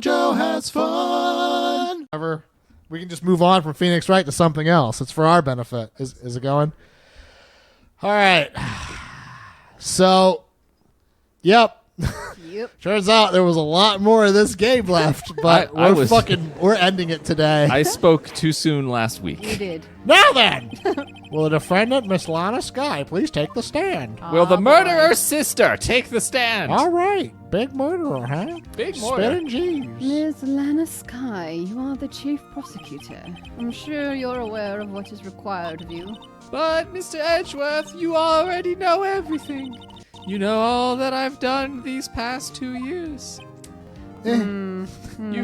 JoJo has fun. We can just move on from Phoenix Wright to something else. It's for our benefit. Is it going? All right. So, yep. Turns out there was a lot more of this game left, but we're ending it today. I spoke too soon last week. You did. Now then, will the defendant, Miss Lana Skye, please take the stand? Will the murderer's sister take the stand? All right. Big murderer, huh? Big murderer. Spitting G's. Ms. Lana Skye, you are the chief prosecutor. I'm sure you're aware of what is required of you. But, Mr. Edgeworth, you already know everything. You know all that I've done these past 2 years. You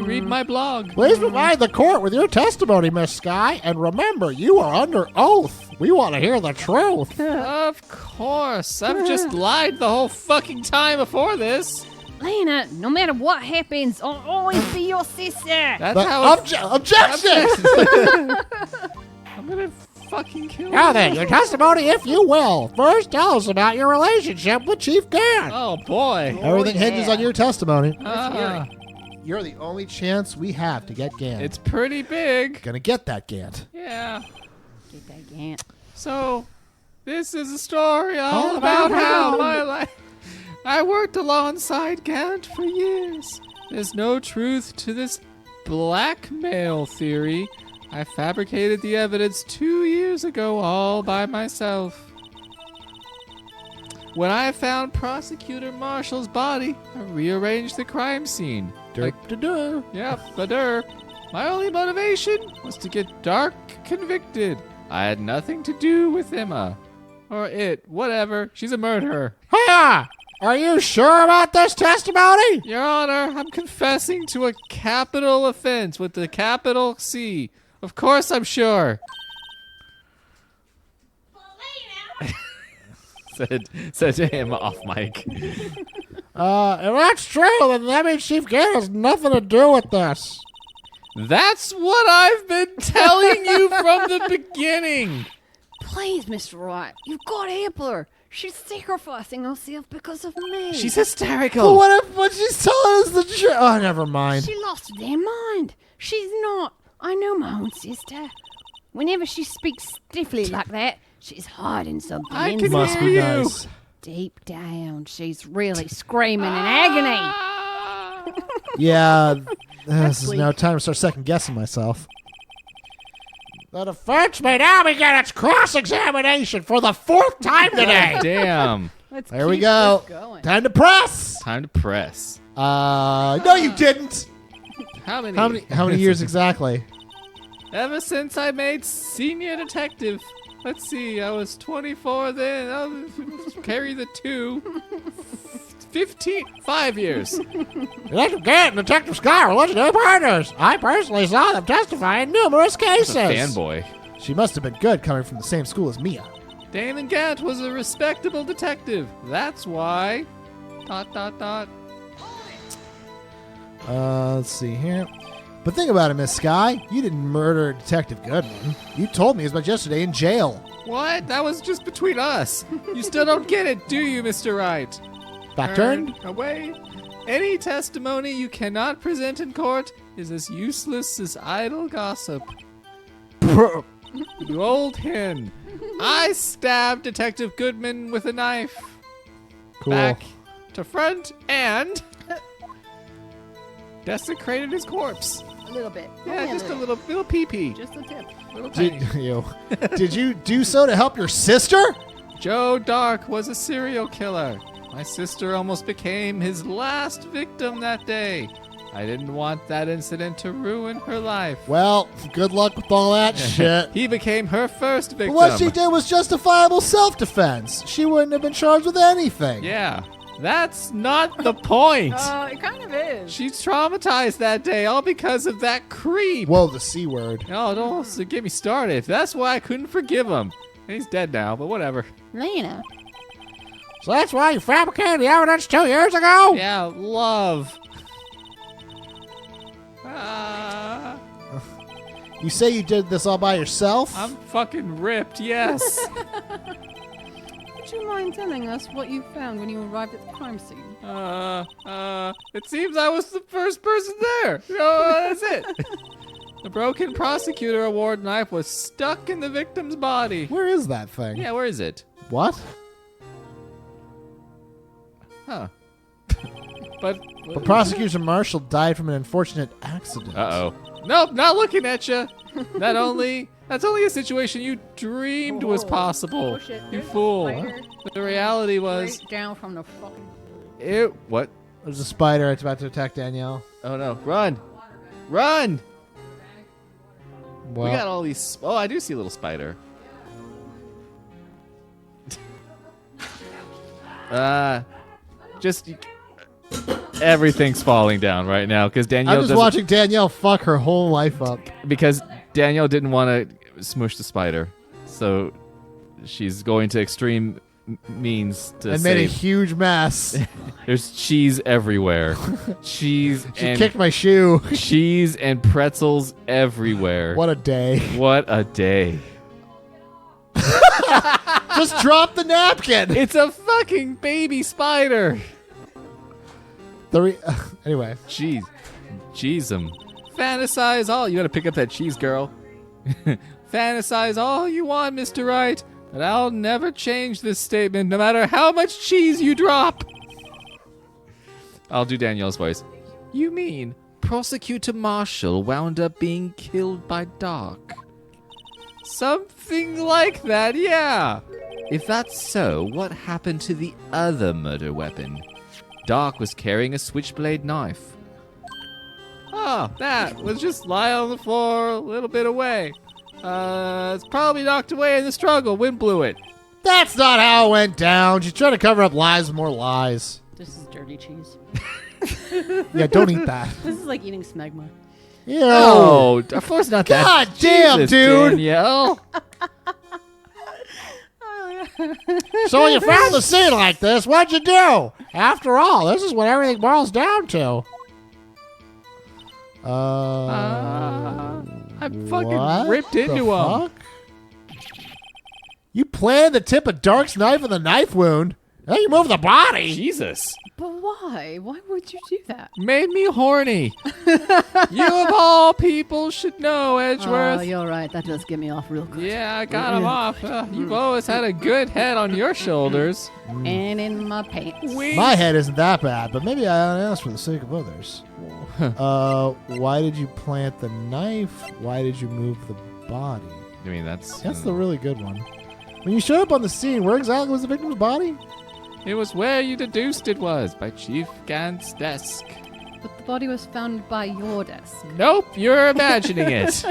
read my blog. Please provide the court with your testimony, Miss Skye, and remember, you are under oath. We want to hear the truth. Of course. I've just lied the whole fucking time before this. Lana, no matter what happens, I'll always be your sister. That's how Objection! I'm gonna fucking kill you. Now then, your testimony, if you will. First, tell us about your relationship with Chief Gant. Oh, boy. Everything hinges on your testimony. Ah, You're the only chance we have to get Gant. it's pretty big. Gonna get that Gant. Yeah. Get that Gant. So, this is a story all about how my life... I worked alongside Gant for years. There's no truth to this blackmail theory. I fabricated the evidence 2 years ago all by myself. When I found Prosecutor Marshall's body, I rearranged the crime scene. Yep, my only motivation was to get Dark convicted. I had nothing to do with Emma. Or it, whatever. She's a murderer. Hiya! Are you sure about this testimony? Your Honor, I'm confessing to a capital offense with the capital C. Of course I'm sure. said to him off mic. If that's true, then that means Chief Gant has nothing to do with this. That's what I've been telling you from the beginning. Please, Mr. Wright, you've got to help her. She's sacrificing herself because of me. She's But hysterical. what she's telling us the truth? Oh, never mind. She lost her damn mind. She's not. I know my own sister. Whenever she speaks stiffly like that, she's hiding something I can inside. Must be you. nice. Deep down, she's really screaming in agony. Ah. Yeah, this is bleak. now time to start second guessing myself. The defense may now begin its cross-examination for the fourth time today. Damn. Let's There we keep go. this going. Time to press. Time to press. No, you didn't. How many? How many years exactly? Ever since I made senior detective. Let's see, I was 24 then. I'll carry the 2. 5 years. Detective Gant and Detective Skye are legendary partners. I personally saw them testify in numerous cases. That's a fanboy. She must have been good coming from the same school as Mia. Damon Gant was a respectable detective. That's why. ... Let's see here. But think about it, Miss Skye. You didn't murder Detective Goodman. You told me as much yesterday in jail. What? That was just between us. You still don't get it, do you, Mr. Wright? Back turned? Away. Any testimony you cannot present in court is as useless as idle gossip. You old hen. I stabbed Detective Goodman with a knife. Cool. Back to front and desecrated his corpse. A little bit. Yeah, Only just a little pee-pee. Just a tip. Little tiny. Did you do so to help your sister? Joe Dark was a serial killer. My sister almost became his last victim that day. I didn't want that incident to ruin her life. Well, good luck with all that shit. He became her first victim. But what she did was justifiable self-defense. She wouldn't have been charged with anything. Yeah, that's not the point. It kind of is. She's traumatized that day, all because of that creep. Whoa, the C word. No, don't get me started. That's why I couldn't forgive him. And he's dead now, but whatever. Lana. So that's why you fabricated the evidence 2 years ago? Yeah, love. You say you did this all by yourself? I'm fucking ripped, yes. Would you mind telling us what you found when you arrived at the crime scene? It seems I was the first person there. That's it. The broken prosecutor award knife was stuck in the victim's body. Where is that thing? Yeah, where is it? What? Huh. But Prosecution Marshall died from an unfortunate accident. Uh-oh. Nope, not looking at you. That's only a situation you dreamed was possible. Oh, shit. You There's a fool. spider. The reality was Right down from the fucking... what? There's a spider. It's about to attack Danielle. Oh no. Run. Run. Well, We got all these oh, I do see a little spider. Just everything's falling down right now because Danielle I'm just watching Danielle fuck her whole life up. because Danielle didn't want to smush the spider, so she's going to extreme means to And made a save. huge mess. There's cheese everywhere, cheese She and kicked my shoe. cheese and pretzels everywhere. What a day. What a day! Just drop the napkin. It's a fucking baby spider. Anyway. Jeez. Fantasize all. You gotta pick up that cheese, girl. Fantasize all you want, Mr. Wright, but I'll never change this statement no matter how much cheese you drop. I'll do Danielle's voice. You mean Prosecutor Marshall wound up being killed by Doc? Something like that, yeah. If that's so, what happened to the other murder weapon? Doc was carrying a switchblade knife. Oh, that was just lying on the floor a little bit away. It's probably knocked away in the struggle. Wind blew it. That's not how it went down. She's trying to cover up lies with more lies. This is dirty cheese. Yeah, don't eat that. This is like eating smegma. Ew. Oh, of course not that. God damn, Jesus, dude. Danielle. So when you found the scene like this, what'd you do? After all, this is what everything boils down to. I fucking what ripped into the him. fuck? You planted the tip of Dark's knife in the knife wound. Then you moved the body. Jesus. But why? Why would you do that? Made me horny. You of all people should know, Edgeworth. Oh, you're right. That does get me off real good. Yeah, I got him off. You've always had a good head on your shoulders. And in my pants. My head isn't that bad, but maybe I asked for the sake of others. Why did you plant the knife? Why did you move the body? I mean, that's the really good one. When you showed up on the scene, where exactly was the victim's body? It was where you deduced it was, by Chief Gant's desk. But the body was found by your desk. Nope, you're imagining it.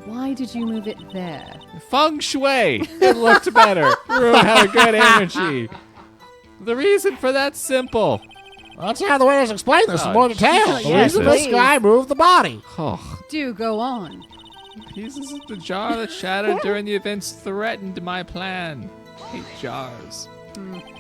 Why did you move it there? Feng Shui. It looked better. Room had a good energy. The reason for that's simple. That's how the witness explained this in more detail. The yes, reason this please. guy moved the body. Oh, Do go on. pieces of the jar that shattered during the events threatened my plan. Hate jars.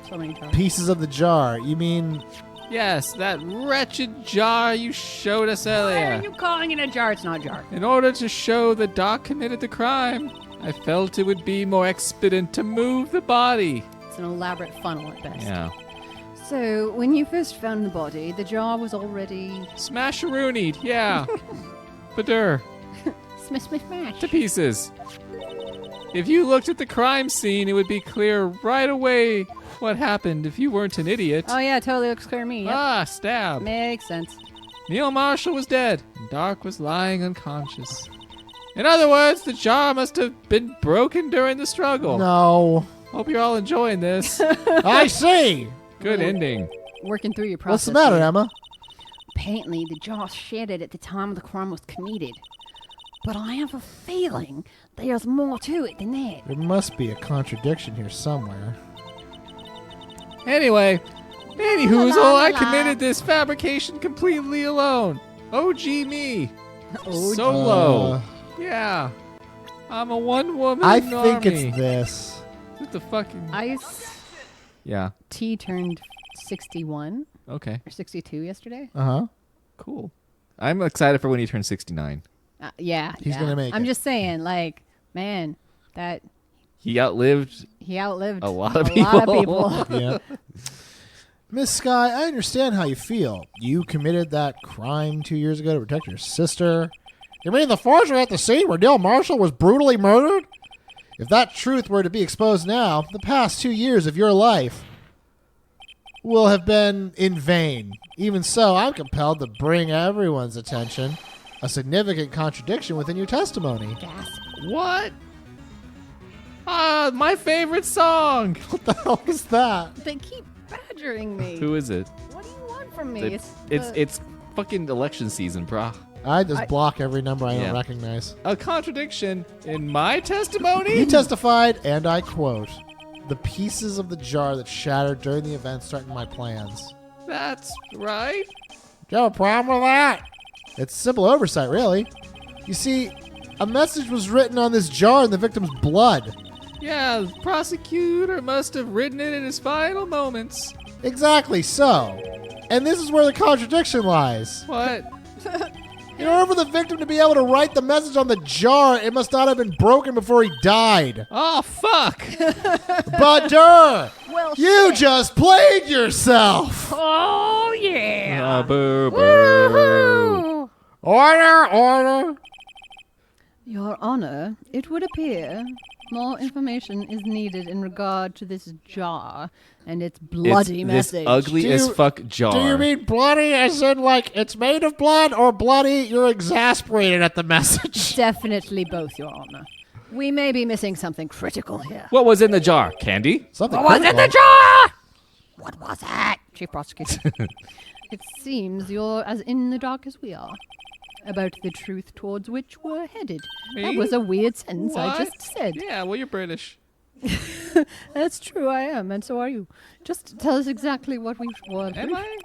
So many times. Pieces of the jar. You mean Yes, that wretched jar you showed us Why earlier. are you calling it a jar? It's not a jar. In order to show that Doc committed the crime, I felt it would be more expedient to move the body. It's an elaborate funnel at best. Yeah. So, when you first found the body, the jar was already Smash-a-roonied, yeah. Badur, smash, smash, smash. to pieces. If you looked at the crime scene, it would be clear right away what happened if you weren't an idiot. Oh yeah, totally looks clear to me. Yep. Ah, stab. Makes sense. Neil Marshall was dead, and Dark was lying unconscious. In other words, the jar must have been broken during the struggle. no? Hope you're all enjoying this. I see. Good ending. Working through your What's process. the matter, here. Emma? Apparently, the jar shattered at the time the crime was committed. But I have a feeling there's more to it than that. There must be a contradiction here somewhere. Anyway, anywhoozle, La, la, I la. committed this fabrication completely alone. OG me. Oh, Solo. Yeah. I'm a one-woman I normie. think it's this. What the fucking... Ice Yeah. T turned 61 Okay. or 62 yesterday. Uh-huh. Cool. I'm excited for when he turns 69. Yeah, He's yeah. gonna make I'm it. just saying, like, man, that He outlived he outlived a lot of a lot of people. people. Yeah. Miss Sky, I understand how you feel. You committed that crime 2 years ago to protect your sister. You mean the forger at the scene where Neil Marshall was brutally murdered? If that truth were to be exposed now, the past 2 years of your life will have been in vain. Even so, I'm compelled to bring everyone's attention a significant contradiction within your testimony. Gasp. What? My favorite song. What the hell is that? They keep badgering me. Who is it? What do you want from me? It's fucking election season, brah. I just block every number I don't recognize. A contradiction in my testimony? You testified, and I quote, "The pieces of the jar that shattered during the event threatened my plans." That's right. Do you have a problem with that? It's simple oversight, really. You see, a message was written on this jar in the victim's blood. Yeah, the prosecutor must have written it in his final moments. Exactly so. And this is where the contradiction lies. What? In order for the victim to be able to write the message on the jar, it must not have been broken before he died. Oh, fuck. But, Well, you shit. just played yourself. Oh, yeah. Boo, boo. Woohoo! Order. Your Honor, it would appear more information is needed in regard to this jar and its bloody It's message. this ugly Do as you- fuck jar. Do you mean bloody as in like it's made of blood, or bloody you're exasperated at the message? Definitely both, Your Honor. We may be missing something critical here. What was in the jar? Candy? Something What was in the critical. jar? What was it? Chief Prosecutor. It seems you're as in the dark as we are about the truth towards which we're headed. Me? That was a weird sentence I What? just said. Yeah, well, you're British. That's true, I am, and so are you. Just tell us exactly what we want. Am I?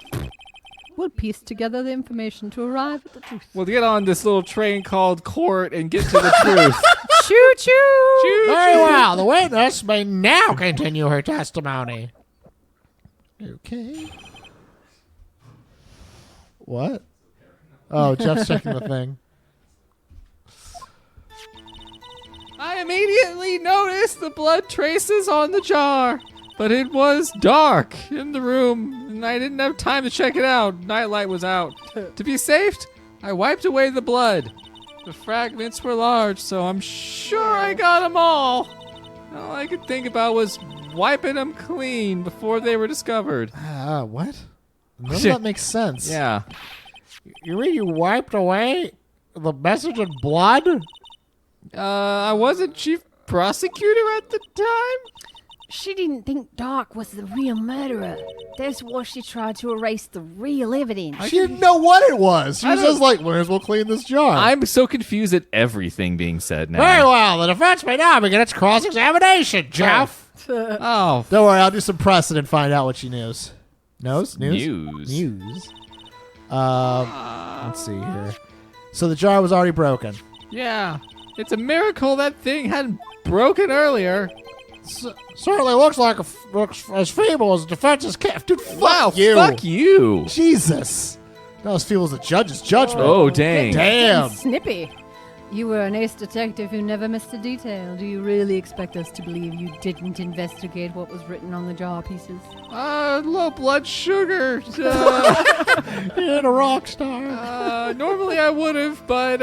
We'll piece together the information to arrive at the truth. We'll get on this little train called court and get to the truth. Choo choo! Choo, Very choo. well. The witness may now continue her testimony. Okay. What? Oh, Jeff's checking the thing. I immediately noticed the blood traces on the jar, but it was dark in the room, and I didn't have time to check it out. Nightlight was out. To be safe, I wiped away the blood. The fragments were large, so I'm sure I got them all. All I could think about was wiping them clean before they were discovered. What? None of that makes sense. Yeah. You mean you wiped away the message in blood? I wasn't chief prosecutor at the time. She didn't think Doc was the real murderer. That's why she tried to erase the real evidence. She didn't know what it was. She I was don't- just like, might as well clean this jar. I'm so confused at everything being said now. Very well. The defense may now begin its cross-examination, Jeff. Oh, Don't worry. I'll do some pressing and find out what she knows. News? news. Let's see here. So the jar was already broken. Yeah. It's a miracle that thing hadn't broken earlier. Certainly looks as feeble as the defense's case. Dude, fuck you. Fuck you. Jesus. Not as feeble as the judge's judgment. Oh, dang. Damn. Snippy. You were an ace detective who never missed a detail. Do you really expect us to believe you didn't investigate what was written on the jar pieces? Low blood sugar. You're a rock star. Normally I would have, but,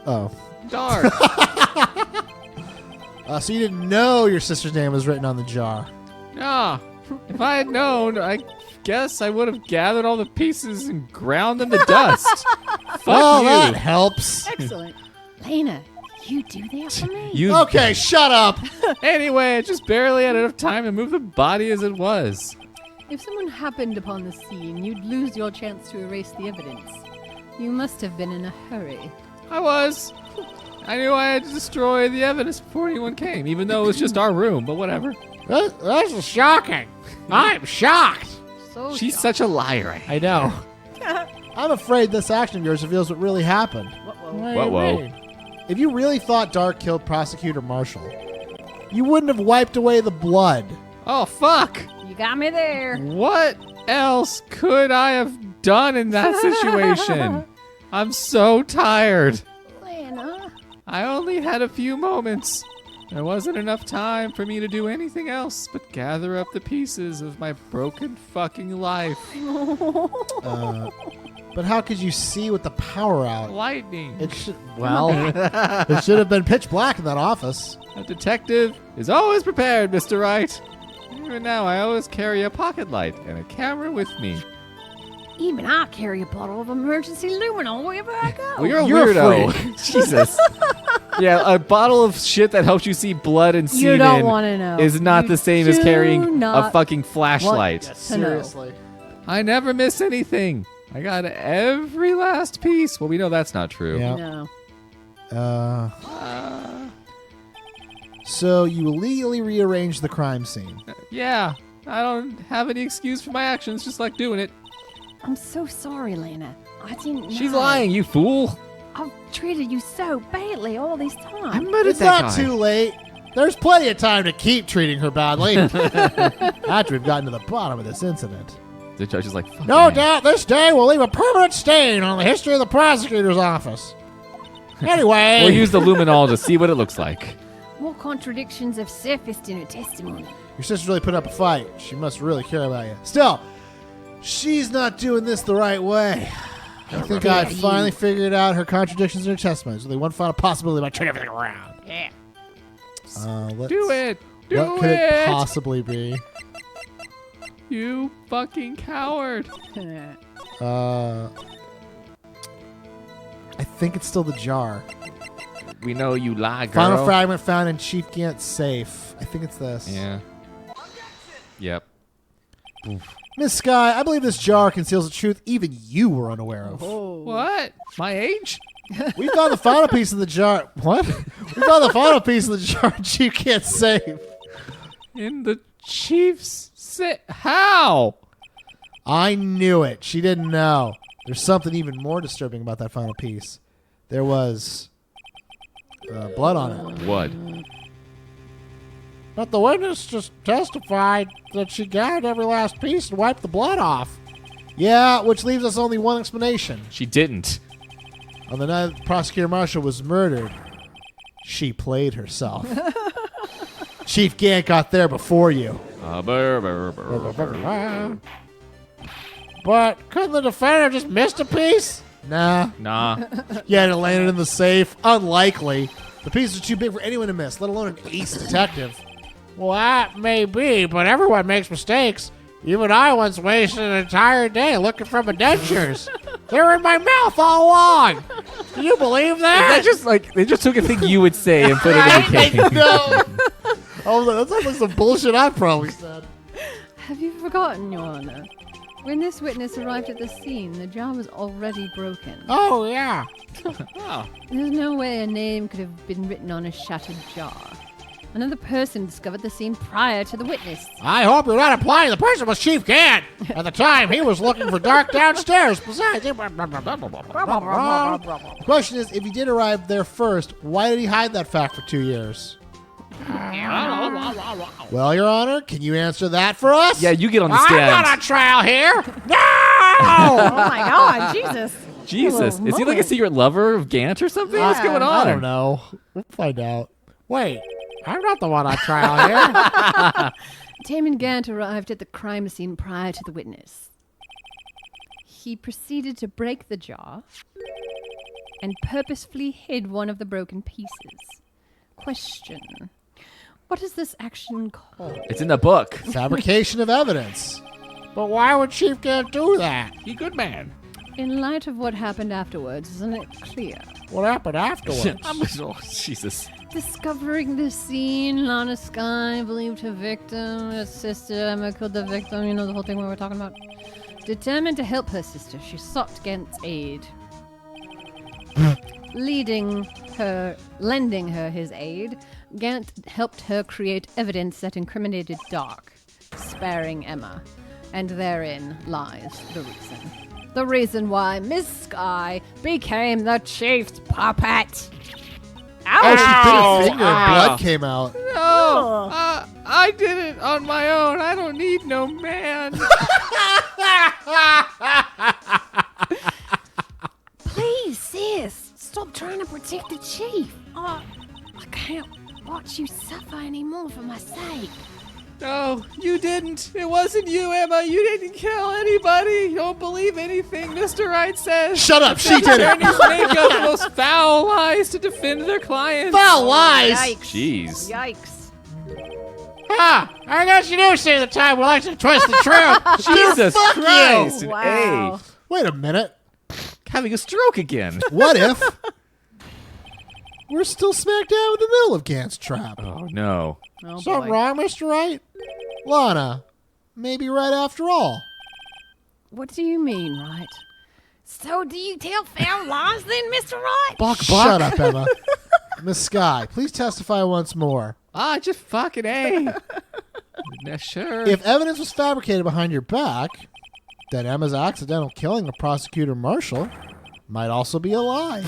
Oh. dark. So you didn't know your sister's name was written on the jar. Nah. If I had known, I guess I would have gathered all the pieces and ground them to dust. Fuck Well, you. that helps. Excellent. Lena, you do that for me? You Okay, shut up. Anyway, I just barely had enough time to move the body as it was. If someone happened upon the scene, you'd lose your chance to erase the evidence. You must have been in a hurry. I was. I knew I had to destroy the evidence before anyone came, even though it was just our room, but whatever. This is shocking. I'm shocked. So She's shocked. such a liar. I know. I'm afraid this action of yours reveals what really happened. Whoa. What do Whoa, you whoa. mean? If you really thought Dark killed Prosecutor Marshall, you wouldn't have wiped away the blood. Oh, fuck. You got me there. What else could I have done in that situation? I'm so tired. Lena. I only had a few moments. There wasn't enough time for me to do anything else but gather up the pieces of my broken fucking life. But how could you see with the power out? Lightning. It should it should have been pitch black in that office. A detective is always prepared, Mr. Wright. Even now, I always carry a pocket light and a camera with me. Even I carry a bottle of emergency luminol wherever I go. Well, you're a You're weirdo. Jesus. Yeah, a bottle of shit that helps you see blood and You don't semen want to know. is not You the same as do carrying a not fucking flashlight. to know. Seriously. I never miss anything. I got every last piece. Well, we know that's not true. Yeah. No. So you illegally rearranged the crime scene. Yeah, I don't have any excuse for my actions, just like doing it. I'm so sorry, Lena. I didn't know. She's lying, you fool. I've treated you so badly all this time. I murdered It's that not guy. too late. There's plenty of time to keep treating her badly after we've gotten to the bottom of this incident. The judge is like, fuck No man. doubt this day will leave a permanent stain on the history of the prosecutor's office. Anyway. We'll use the luminol to see what it looks like. More contradictions have surfaced in her testimony. Your sister really put up a fight. She must really care about you. Still, she's not doing this the right way. I think I finally figured out her contradictions in her testimony. There's only one final possibility by turning everything around. Yeah. Do it. Do What could it it. possibly be? You fucking coward. I think it's still the jar. We know you lie, girl. Final fragment found in Chief Gant's safe. I think it's this. Yeah. Yep. Miss Sky, I believe this jar conceals a truth even you were unaware of. What? My age? We found the final piece of the jar. What? We found the final piece of the jar in Chief Gant's safe. In the chief's How? I knew it. She didn't know. There's something even more disturbing about that final piece. There was blood on it. What? But the witness just testified that she gathered every last piece and wiped the blood off. Yeah, which leaves us only one explanation. She didn't. On the night Prosecutor Marshall was murdered, she played herself. Chief Gant got there before you. But couldn't the defender have just missed a piece? Nah. Yeah, it landed in the safe. Unlikely. The pieces are too big for anyone to miss, let alone an ace detective. Well, that may be, but everyone makes mistakes. Even I once wasted an entire day looking for my dentures. They were in my mouth all along. Can you believe that? That just like they just took a thing you would say and put it in a cake. No. Oh, that sounds like some bullshit I probably said. Have you forgotten, Your Honor? When this witness arrived at the scene, the jar was already broken. Oh, yeah. Oh. There's no way a name could have been written on a shattered jar. Another person discovered the scene prior to the witness. I hope you're not implying the person was Chief Gant. At the time, he was looking for dark downstairs. Besides, the question is, if he did arrive there first, why did he hide that fact for 2 years? Well, Your Honor, can you answer that for us? Yeah, you get on the I'm stand. not on trial here. No! Oh my God, Jesus. Jesus, Oh, is he like a moment. secret lover of Gant or something? What's going on? I don't know. We'll find out. Wait, I'm not the one on trial here. Damon Gant arrived at the crime scene prior to the witness. He proceeded to break the jar and purposefully hid one of the broken pieces. Question. What is this action called? It's in the book. Fabrication of evidence. But why would Chief Gant do that? He good man. In light of what happened afterwards, isn't it clear? What happened afterwards? Oh, Jesus. Discovering the scene, Lana Sky believed her victim, her sister, Emma killed the victim, you know the whole thing we were talking about. Determined to help her sister, she sought Gant's aid. Lending her his aid, Gant helped her create evidence that incriminated Dark, sparing Emma. And therein lies the reason. The reason why Miss Sky became the chief's puppet. Oh, she bit her Ow! finger and blood came out. No, I did it on my own. I don't need no man. Please, sis, stop trying to protect the chief. I can't watch you suffer anymore for my sake. No, you didn't. It wasn't you, Emma. You didn't kill anybody. You don't believe anything Mr. Wright says. Shut up. She did it. Attorneys make up the most foul lies to defend their clients. Foul lies. Yikes. Jeez. Yikes. I guess you do say the time we like to twist the truth. Jesus Fuck you. Christ. And Wow. Wait a minute. having a stroke again. What if we're still smack dab in the middle of Gant's trap? Oh, no. Oh, Something boy. wrong, Mr. Wright? Lana, maybe right after all. What do you mean, right? So do you tell foul lies then, Mr. Wright? Buck. Shut up, Emma. Miss Sky, please testify once more. Just fucking A. Yeah, sure. If evidence was fabricated behind your back, then Emma's accidental killing of Prosecutor Marshall might also be a lie.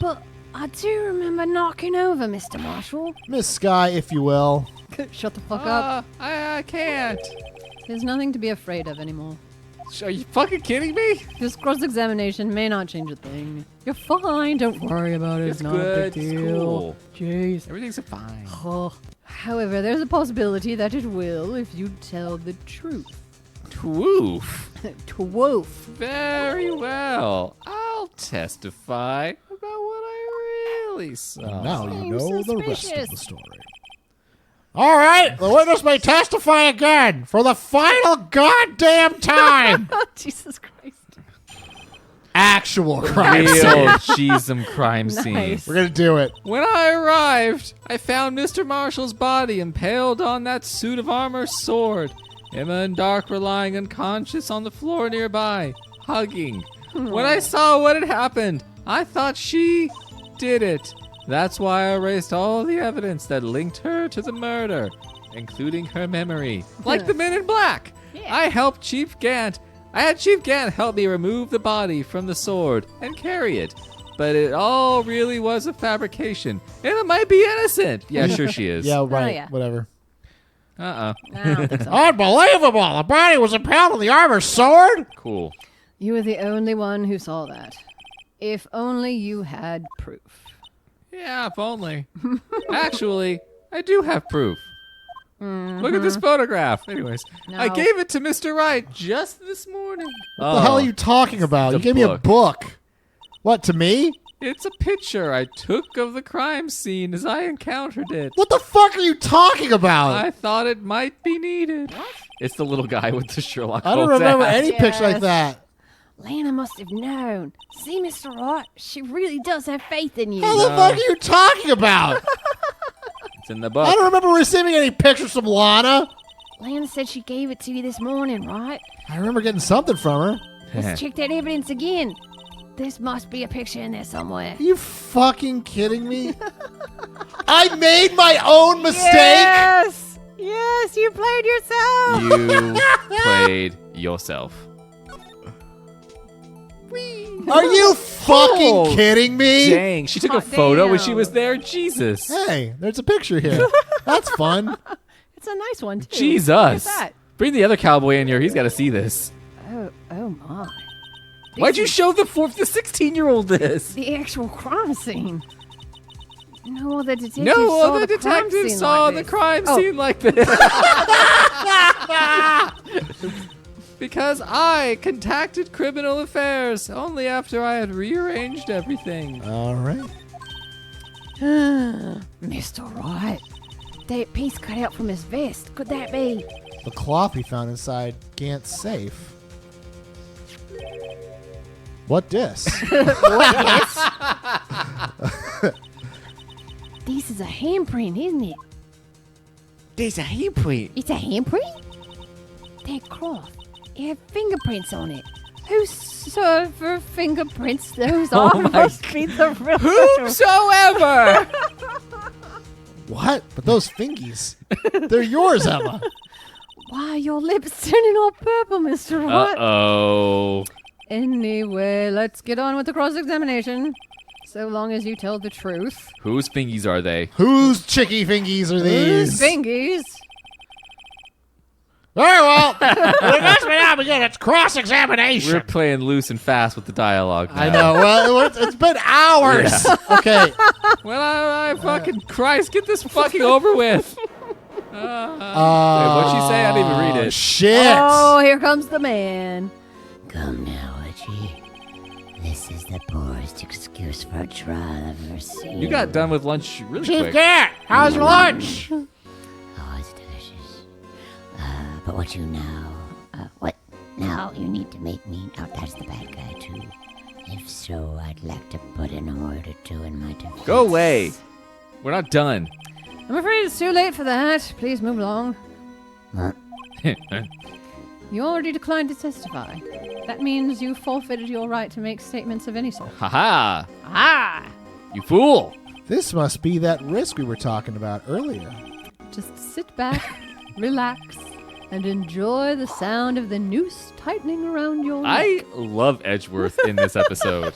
But I do remember knocking over Mr. Marshall. Miss Sky, if you will. Shut the fuck up. I can't. There's nothing to be afraid of anymore. Are you fucking kidding me? This cross-examination may not change a thing. You're fine. Don't worry about it. It's not good. a big It's deal. cool. Jeez. Everything's fine. Oh. However, there's a possibility that it will if you tell the truth. Woof. Twoof. Very well. I'll testify about what I really saw. Now you Seems know the rest of suspicious. the story. All right, the witness may testify again for the final goddamn time. Jesus Christ. Actual crime Real scene. cheesem crime scene. Nice. We're gonna do it. When I arrived, I found Mr. Marshall's body impaled on that suit of armor sword. Emma and Dark were lying unconscious on the floor nearby, hugging. When I saw what had happened, I thought she did it. That's why I erased all the evidence that linked her to the murder, including her memory. Like the Men in Black. Yeah. I had Chief Gant help me remove the body from the sword and carry it. But it all really was a fabrication. Emma might be innocent. Yeah, sure she is. Yeah, right. yeah. Whatever. Uh-uh. I don't think so. Unbelievable! The body was impaled on the armor sword. Cool. You were the only one who saw that. If only you had proof. Yeah, if only. Actually, I do have proof. Look at this photograph. Anyways, I No. gave it to Mr. Wright just this morning. What the hell are you talking about? The You gave me a book. book. What, to me? It's a picture I took of the crime scene as I encountered it. What the fuck are you talking about? I thought it might be needed. It's the little guy with the Sherlock I don't Holmes remember hat. any picture like Yes. that. Lana must have known. See, Mr. Wright, she really does have faith in you. How the fuck are you talking about? It's in the I book. don't remember receiving any pictures from Lana. Lana said she gave it to you this morning, right? I remember getting something from her. Let's check that evidence again. This must be a picture in there somewhere. Are you fucking kidding me? I made my own mistake? Yes! Yes, you played yourself! You played yourself. Are you fucking Oh, kidding me? Dang, she took a Hot photo when damn. she was there. Jesus. Hey, there's a picture here. That's fun. It's a nice one, too. Look at Jesus. that. Bring the other cowboy in here. He's got to see this. Oh my. Why'd you show the 16-year-old this? The actual crime scene. No other detective No saw other the crime detective scene saw like the this. crime Oh. scene like this. Because I contacted Criminal Affairs only after I had rearranged everything. All right. Mr. Wright, that piece cut out from his vest. Could that be? The cloth we found inside Gant's safe. What this? This is a handprint, isn't it? There's a handprint. It's a handprint? That cloth, it had fingerprints on it. Whose server fingerprints those Oh are? my Must be the real Whosoever! What? But those fingies. They're yours, Emma. Why are your lips turning all purple, Mr. Wright? Uh-oh. Anyway, let's get on with the cross-examination. So long as you tell the truth. Whose fingies are they? Whose chicky fingies are Whose these? fingies? Very well. I guess we now begin. It's cross-examination. We're playing loose and fast with the dialogue now. I know. Well, it's been hours. Okay. Well, I fucking Christ, get this fucking over with. Wait, what'd she say? I didn't even read it. Shit. Oh, here comes the man. Come now, Archie. This is the poorest excuse for a trial I've ever seen. You got done with lunch really Chief quick. Cat, how's your lunch? Oh, it's delicious. But what you now? What? Now you need to make me. Oh, that's the bad guy too. If so, I'd like to put in a word or two in my defense. Go away. We're not done. I'm afraid it's too late for that. Please move along. Huh? You already declined to testify. That means you forfeited your right to make statements of any sort. Haha. Ah! You fool. This must be that risk we were talking about earlier. Just sit back, relax, and enjoy the sound of the noose tightening around your neck. I love Edgeworth in this episode.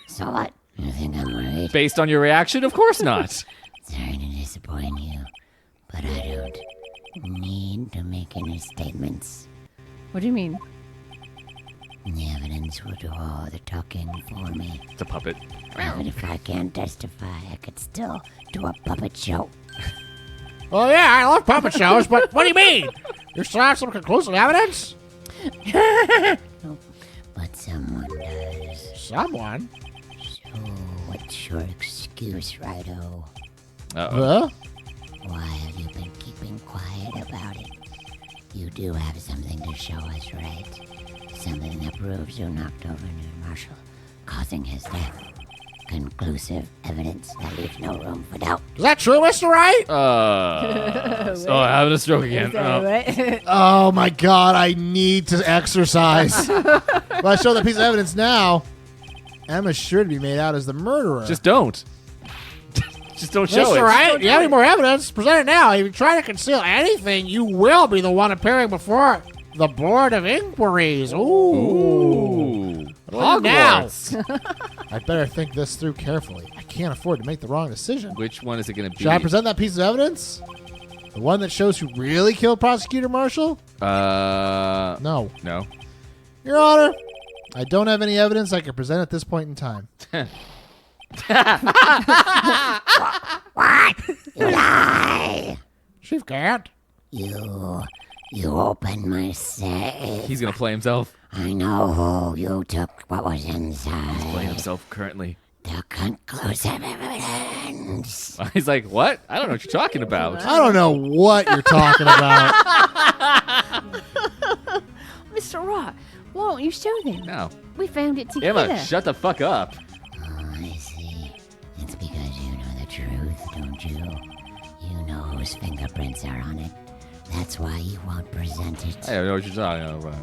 So what? You think I'm worried? Based on your reaction, of course not. Sorry to disappoint you, but I don't need to make any statements. What do you mean? The evidence will do all the talking for me. It's a puppet. Even if I can't testify, I could still do a puppet show. Well, yeah, I love puppet shows, but what do you mean? You still have some conclusive evidence? But someone does. Someone? So, what's your excuse, Righto? Uh-oh. Huh? Why have you been keeping quiet about it? You do have something to show us, right? Something that proves you knocked over New Marshall, causing his death. Conclusive evidence that leaves no room for doubt. Is that true, Mr. Wright? Having a stroke again. Oh, my God, I need to exercise. Well, I show that piece of evidence now. Emma's sure to be made out as the murderer. Just don't. Just don't show Mr. it. Wright, you have any more evidence? Present it now. If you try to conceal anything, you will be the one appearing before the Board of Inquiries. Ooh. What do I do now? Hogwarts. I'd better think this through carefully. I can't afford to make the wrong decision. Which one is it going to be? Should I present that piece of evidence? The one that shows who really killed Prosecutor Marshall? No. No. Your Honor, I don't have any evidence I can present at this point in time. What? You lie! Chief Cat. You opened my safe. He's going to play himself. I know who you took what was inside. Playing himself currently. The conclusive evidence. He's like, what? I don't know what you're talking about. I don't know what you're talking about. Mr. Wright, why don't you show them? No. We found it together. Emma, shut the fuck up. Oh, I see. It's because you know the truth, don't you? You know whose fingerprints are on it. That's why you won't present it. I don't know what you're talking about.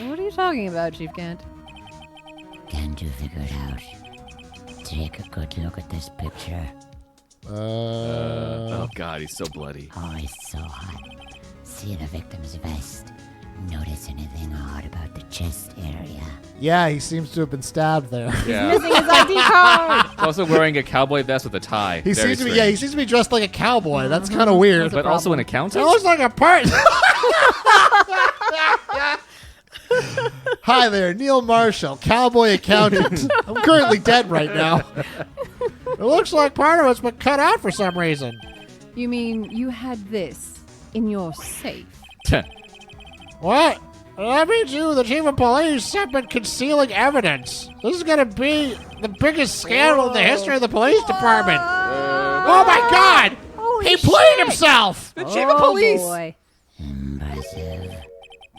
What are you talking about, Chief Kent? Can't you figure it out? Take a good look at this picture. Oh, God, he's so bloody. Oh, he's so hot. See the victim's vest. Notice anything odd about the chest area? Yeah, he seems to have been stabbed there. Yeah. Missing his ID card. He's also wearing a cowboy vest with a tie. He Very seems to be, strange. he seems to be dressed like a cowboy. That's kind of weird. But also an It accountant? looks like a part. Hi there, Neil Marshall, cowboy accountant. I'm currently dead right now. It looks like part of it's been cut out for some reason. You mean you had this in your safe? What? That means you, the chief of police, have been concealing evidence. This is going to be the biggest scandal in the history of the police department. Oh my God! He played himself! The chief of police! Boy. Impressive.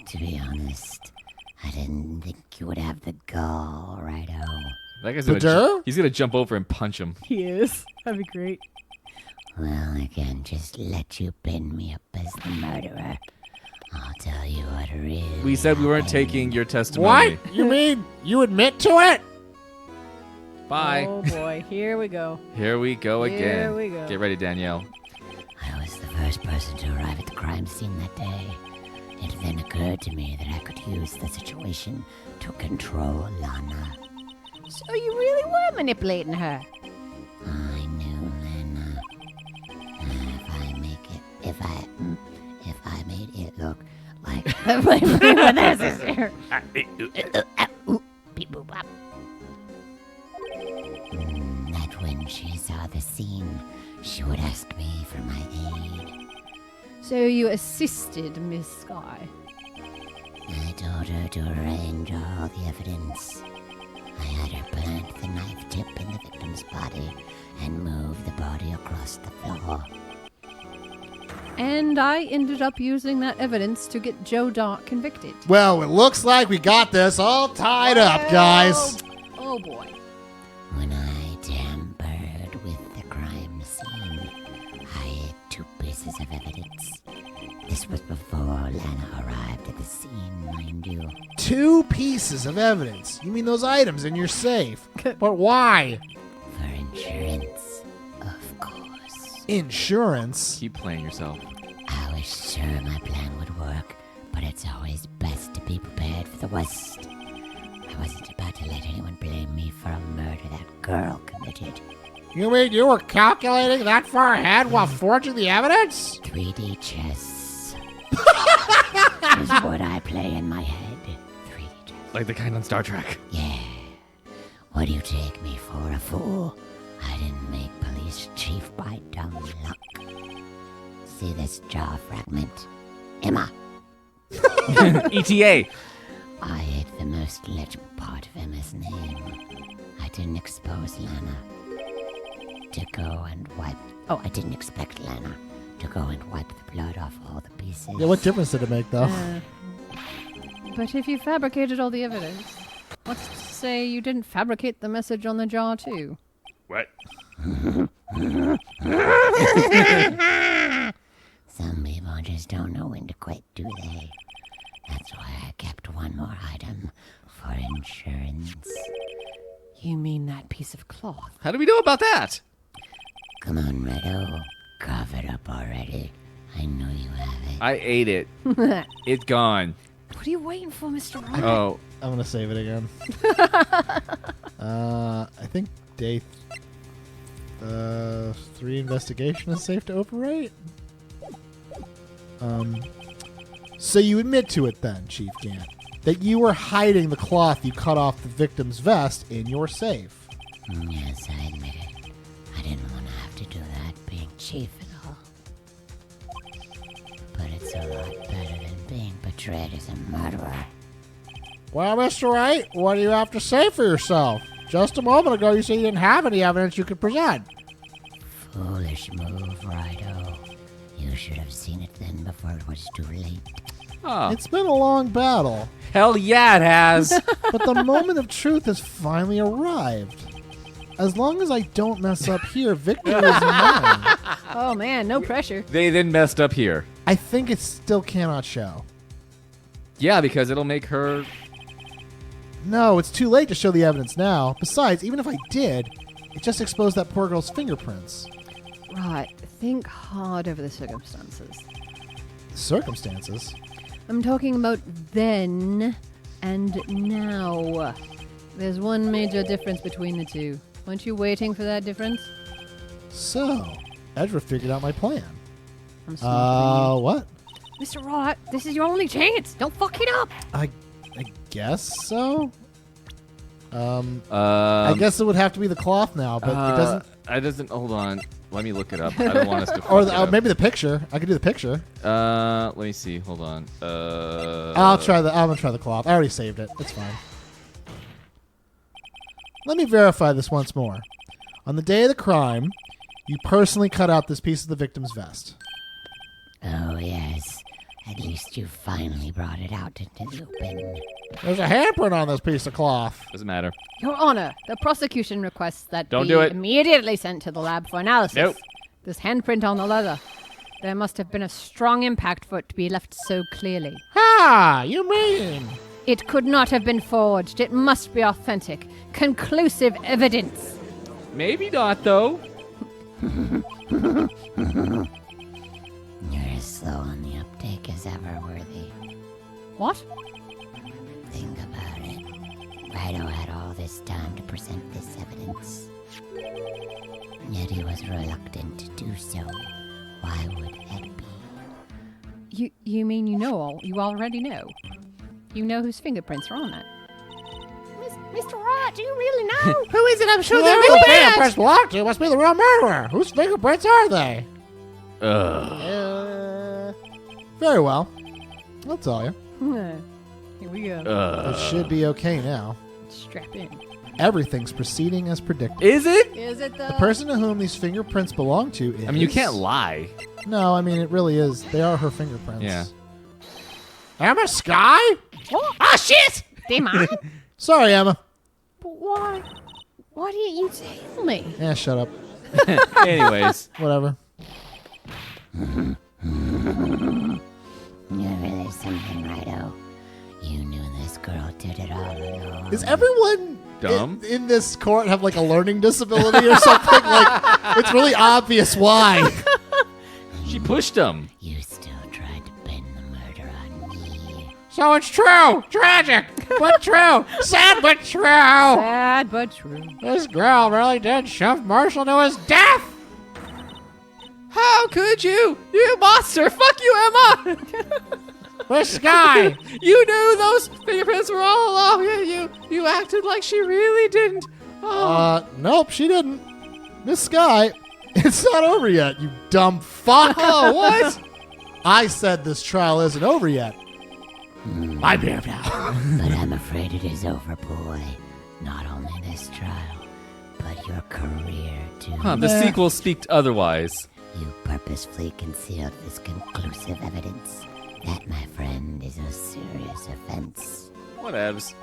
To be honest, I didn't think you would have the gall, Righto. That guy's The gonna he's going to jump over and punch him. He is. That'd be great. Well, I can't just let you pin me up as the murderer. I'll tell you what really We said we weren't happened. taking your testimony. What? You mean you admit to it? Bye. Oh boy, here we go. Here we go again. Here we go. Get ready, Danielle. I was the first person to arrive at the crime scene that day. It then occurred to me that I could use the situation to control Lana. So you really were manipulating her? I knew if I made it look like the flame of their sister. Beep boop bop. That when she saw the scene, she would ask me for my aid. So you assisted Miss Sky. I told her to arrange all the evidence. I had her plant the knife tip in the victim's body and move the body across the floor. And I ended up using that evidence to get Joe Dark convicted. Well, it looks like we got this all tied up, guys. Oh boy. When I tampered with the crime scene, I hid 2 pieces of evidence. This was before Lana arrived at the scene, mind you. 2 pieces of evidence. You mean those items in your safe? But why? For insurance, of course. Insurance? Keep playing yourself. I was sure my plan would work, but it's always best to be prepared for the worst. I wasn't about to let anyone blame me for a murder that girl committed. You mean you were calculating that far ahead while forging the evidence? 3D chess is what I play in my head. 3D chess. Like the kind on Star Trek. Yeah. What do you take me for, a fool? I didn't make police chief by dumb luck. See this jaw fragment? Emma. ETA. I hid the most legible part of Emma's name. I didn't expose Lana to go and wipe... Oh, I didn't expect Lana to go and wipe the blood off all the pieces. Yeah, what difference did it make, though? But if you fabricated all the evidence, what's to say you didn't fabricate the message on the jar too? What? Some people just don't know when to quit, do they? That's why I kept one more item for insurance. You mean that piece of cloth? How do we know about that? Come on, Redo. Cough it up already. I know you have it. I ate it. What It's gone. are you waiting for, Mr. Wright? Oh. I'm going to save it again. I think day 3 investigation is safe to overwrite. So you admit to it then, Chief Gant, that you were hiding the cloth you cut off the victim's vest in your safe. Yes, I admit it. I didn't want to have to do that, being chief and all. But it's a lot better than being portrayed as a murderer. Well, Mr. Wright, what do you have to say for yourself? Just a moment ago, you said you didn't have any evidence you could present. Foolish move, Rido. You should have seen it then before it was too late. Oh. It's been a long battle, Hell yeah, it has. but the moment of truth has finally arrived. As long as I don't mess up here, victory is mine. Oh man, no pressure. They then messed up here. I think it still cannot show. Yeah, because it'll make her... No, it's too late to show the evidence now. Besides, even if I did, it just exposed that poor girl's fingerprints. Right, think hard over the circumstances. Circumstances? I'm talking about then and now. There's one major difference between the two. Weren't you waiting for that difference? So, Ezra figured out my plan. I'm sorry. What? Mr. Wright, this is your only chance. Don't fuck it up. I guess so? I guess it would have to be the cloth now, but it doesn't... I doesn't... Hold on. Let me look it up. I don't want us to... Or fuck it up. maybe the picture. I could do the picture. Let me see. Hold on. I'm gonna try the cloth. I already saved it. It's fine. Let me verify this once more. On the day of the crime, you personally cut out this piece of the victim's vest. Oh, yes. At least you finally brought it out into the open. There's a handprint on this piece of cloth. Doesn't matter. Your Honor, the prosecution requests that Don't be do it. immediately sent to the lab for analysis. Nope. This handprint on the leather. There must have been a strong impact for it to be left so clearly. Ha! You mean? It could not have been forged. It must be authentic. Conclusive evidence. Maybe not, though. You're as slow on the uptake as ever, Worthy. What? Think about it. Rido had all this time to present this evidence. Yet he was reluctant to do so. Why would that be? You mean you know all? You already know. You know whose fingerprints are on it. Mr. Wright, do you really know? Who is it? I'm sure they're real fingerprints belong to. Must be the real murderer. Whose fingerprints are they? Very well. I'll tell you. Here we go. It should be okay now. Strap in. Everything's proceeding as predicted. Is it? Is it The person to whom these fingerprints belong to is... I mean, you can't lie. No, I mean, it really is. They are her fingerprints. Yeah. Emma Sky? Oh shit! They mine? Sorry, Emma. But why? Why didn't you tell me? Yeah, shut up. Anyways. Whatever. You're really something, Righto. You knew this girl did it all along. Is everyone Dumb? in this court have like a learning disability or something? Like, it's really obvious why. She pushed him. You still tried to pin the murder on me. So it's true. Tragic, but true. Sad, but true. Sad but true. This girl really did shove Marshall to his death. How could you? You monster! Fuck you, Emma! This guy. You knew those fingerprints were all along. You acted like she really didn't. Oh. Nope, she didn't. This guy, it's not over yet, you dumb fuck. Oh, what? I said this trial isn't over yet. I'm here now. But I'm afraid it is over, boy. Not only this trial, but your career, too. Huh, the sequel speaked otherwise. You purposefully concealed this conclusive evidence. That, my friend, is a serious offense. Whatevs.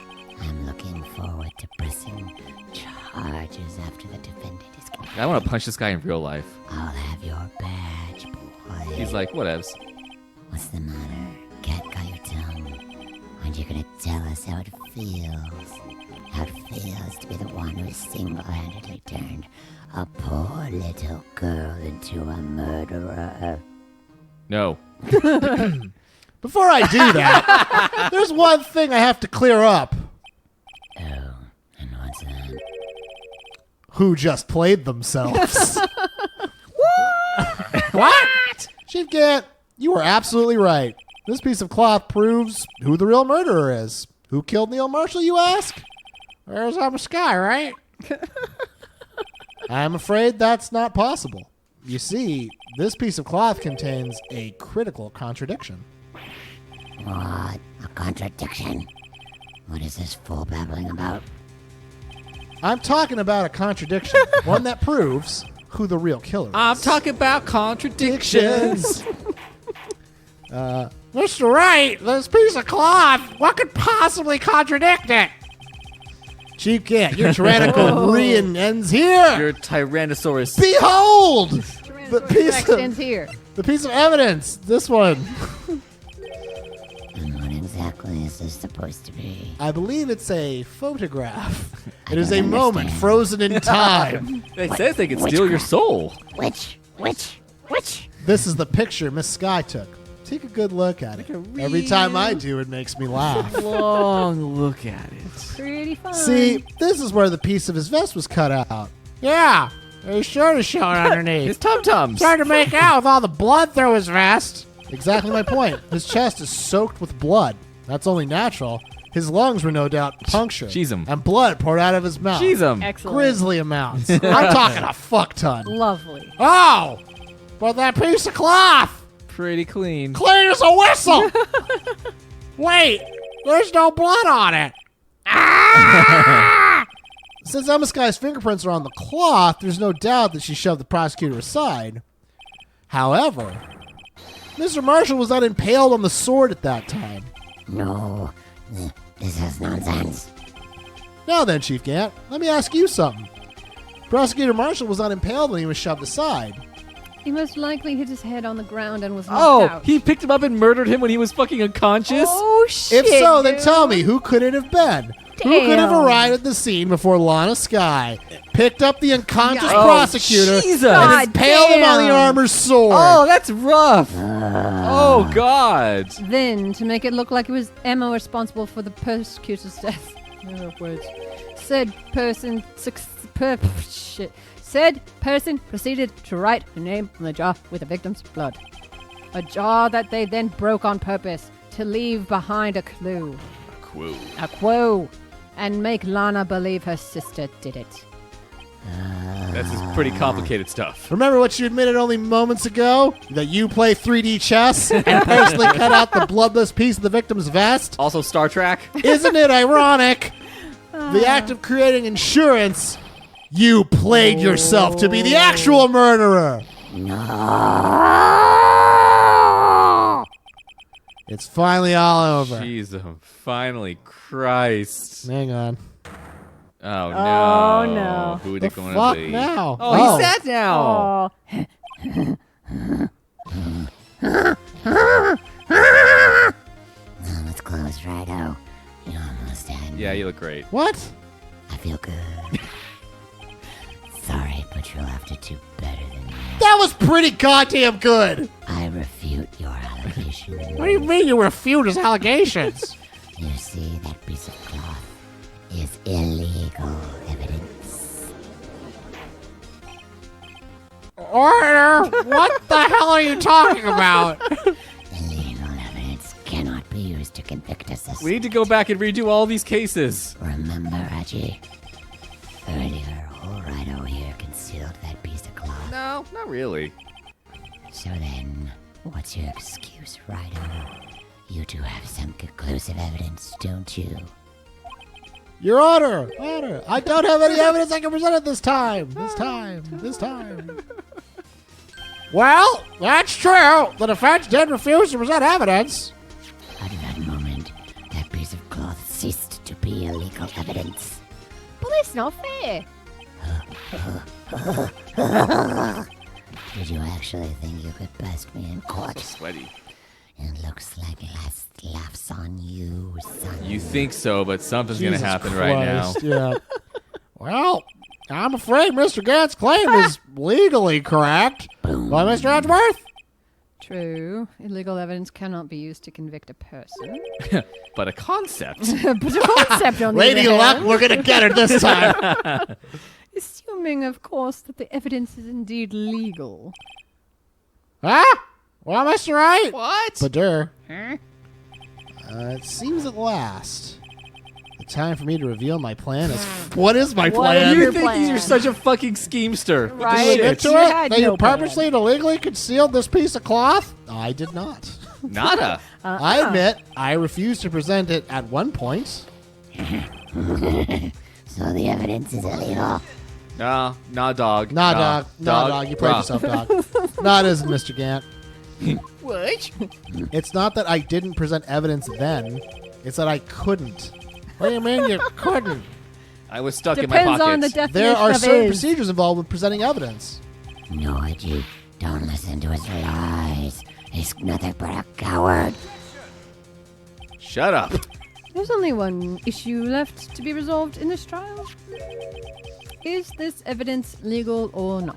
I'm looking forward to pressing charges after the defendant is convicted. I want to punch this guy in real life. I'll have your badge, boy. He's like, whatevs. What's the matter? Cat got your tongue. Aren't you gonna tell us how it feels? How it feels to be the one who single-handedly turned a poor little girl into a murderer? No. Before I do that, there's one thing I have to clear up. Oh, and what's that? Who just played themselves? What? Chief Gant, you are absolutely right. This piece of cloth proves who the real murderer is. Who killed Neil Marshall, you ask? There's Emma Sky, right? I'm afraid that's not possible. You see, this piece of cloth contains a critical contradiction. What? A contradiction? What is this fool babbling about? I'm talking about a contradiction, one that proves who the real killer is. I'm talking about contradictions. Mr. Wright, this piece of cloth, what could possibly contradict it? Chief Gant, your tyrannical reign ends here. You're Tyrannosaurus. Behold! Here. The piece of evidence. This one. And what exactly is this supposed to be? I believe it's a photograph. I It is a don't moment understand. frozen in time. They says they can steal your soul. Which? This is the picture Miss Sky took. Take a good look at it. Every time I do, it makes me laugh. Long look at it. Pretty fun. See, this is where the piece of his vest was cut out. Yeah, his shirt is showing underneath. His tum-tums. Trying to make out with all the blood through his vest. Exactly my point. His chest is soaked with blood. That's only natural. His lungs were no doubt punctured. Cheese 'em. And blood poured out of his mouth. Cheese him. Excellent. Grisly amounts. I'm talking a fuck ton. Lovely. Oh! But that piece of cloth! Pretty clean. Clean as a whistle! Wait! There's no blood on it! Ah! Since Emma Sky's fingerprints are on the cloth, there's no doubt that she shoved the prosecutor aside. However, Mr. Marshall was not impaled on the sword at that time. No, this is nonsense. Now then, Chief Gant, let me ask you something. Prosecutor Marshall was not impaled when he was shoved aside. He most likely hit his head on the ground and was knocked out. He picked him up and murdered him when he was fucking unconscious? Oh, shit. If so, then dude. tell me, who could it have been? Who could have Damn. arrived at the scene before Lana Sky, picked up the unconscious Yeah. prosecutor, Jesus. and God impaled him on the damn. armor's sword? Oh, that's rough. Oh, God. Then, to make it look like it was Emma responsible for the persecutor's death, said person Said person proceeded to write her name on the jar with the victim's blood. A jar that they then broke on purpose to leave behind a clue. Quoo. A clue. And make Lana believe her sister did it. That's just pretty complicated stuff. Remember what you admitted only moments ago? That you play 3D chess and personally cut out the bloodless piece of the victim's vest? Also, Star Trek. Isn't it ironic? The act of creating insurance, you played yourself to be the actual murderer. No! It's finally all over. Jesus, finally, Christ. Hang on. Oh, no. Oh, no. Who would The it going fuck to be? now? Oh, he's sad now. Well, it's close, Righto. You're almost done. Yeah, you look great. What? I feel good. Sorry, but you'll have to do better than that. That was pretty goddamn good. I refute your allegation. What do you mean you refute his allegations? You see, that piece of cloth is illegal evidence. Order! What the hell are you talking about? Illegal evidence cannot be used to convict a suspect. We need to go back and redo all these cases. Remember, Reggie? Earlier, old Righto here concealed that piece of cloth. No, not really. So then, what's your excuse, Righto? You do have some conclusive evidence, don't you? Your Honor, I don't have any evidence I can present at this time. This time. Well, that's true. The defense did refuse to present evidence. At that moment, that piece of cloth ceased to be illegal evidence. But it's not fair. Did you actually think you could bust me in court? Sweaty. It looks like last laughs on you, son. You think so, but something's going to Jesus happen right now. Christ, Yeah. Well, I'm afraid Mr. Gant's claim is legally correct. Why, Mr. Edgeworth? True. Illegal evidence cannot be used to convict a person. But a concept. But a concept on the Lady other Luck, hand. we're going to get her this time. Assuming, of course, that the evidence is indeed legal. Huh? Well, Mr. Wright? What? Badur. It seems at last the time for me to reveal my plan is... What is my What plan? is You your think plan? you're such a fucking schemester. What the Right. shit? Admit to You it had that you no plan. purposely and illegally concealed this piece of cloth? I did not. Nada. I admit I refused to present it at one point. So the evidence is illegal. No, nah, dog. Nah, dog. Nah, dog. You played Nah. yourself, dog. Nah, it isn't, Mr. Gant. What? It's not that I didn't present evidence then. It's that I couldn't. What do you mean you couldn't? I was stuck in my Depends on the pockets. definition There are of certain is. procedures involved with presenting evidence. No, Reggie, don't listen to his lies. He's nothing but a coward. Shut up. There's only one issue left to be resolved in this trial. Is this evidence legal or not?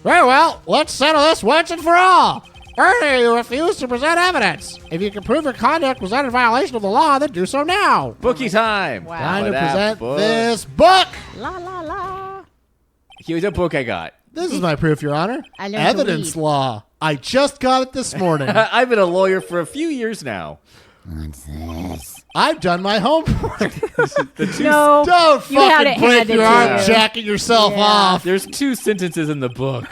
Very well, let's settle this once and for all. Earlier, you refused to present evidence. If you can prove your conduct was not in violation of the law, then do so now. Bookie time. Wow. Time to For that present book. this book. La la la. Here's a book I got. This is my proof, Your Honor. I learned to Evidence read. law. I just got it this morning. I've been a lawyer for a few years now. What's this? I've done my homework. No. Don't You had fucking it break handed your to arm you. jacking yourself Yeah. off. There's 2 sentences in the book.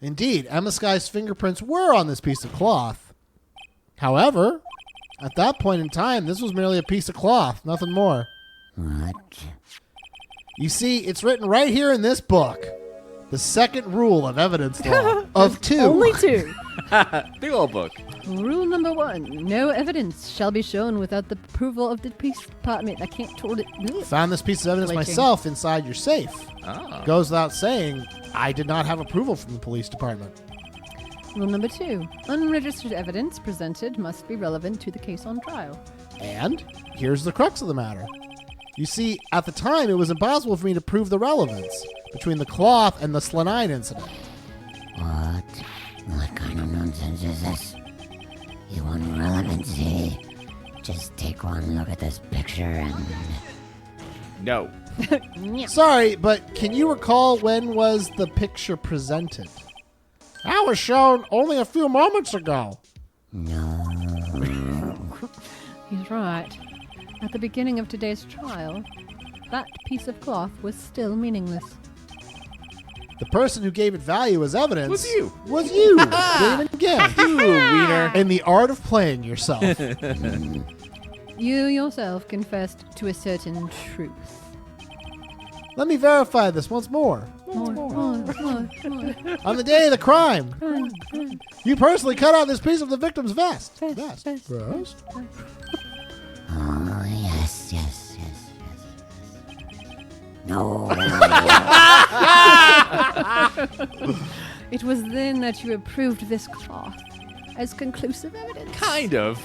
Indeed, Emma Sky's fingerprints were on this piece of cloth. However, at that point in time, this was merely a piece of cloth, nothing more. What? You see, it's written right here in this book. The second rule of evidence law. Of 2. Only 2. Big old book. Rule number 1. No evidence shall be shown without the approval of the police department. I can't told it. Found this piece of evidence Glitching. myself inside your safe. Oh. Goes without saying, I did not have approval from the police department. Rule number 2. Unregistered evidence presented must be relevant to the case on trial. And here's the crux of the matter. You see, at the time, it was impossible for me to prove the relevance between the cloth and the Slanine incident. What? What kind of nonsense is this? You want relevancy? Just take one look at this picture and... No. Sorry, but can you recall when was the picture presented? That was shown only a few moments ago. No. He's right. At the beginning of today's trial, that piece of cloth was still meaningless. The person who gave it value as evidence Was you. Was you, Damon Gant. Ooh, wiener. In the art of playing yourself. You yourself confessed to a certain truth. Let me verify this once more. More. On the day of the crime, you personally cut out this piece of the victim's vest. Vest. Oh, yes. No. It was then that you approved this cloth as conclusive evidence. Kind of.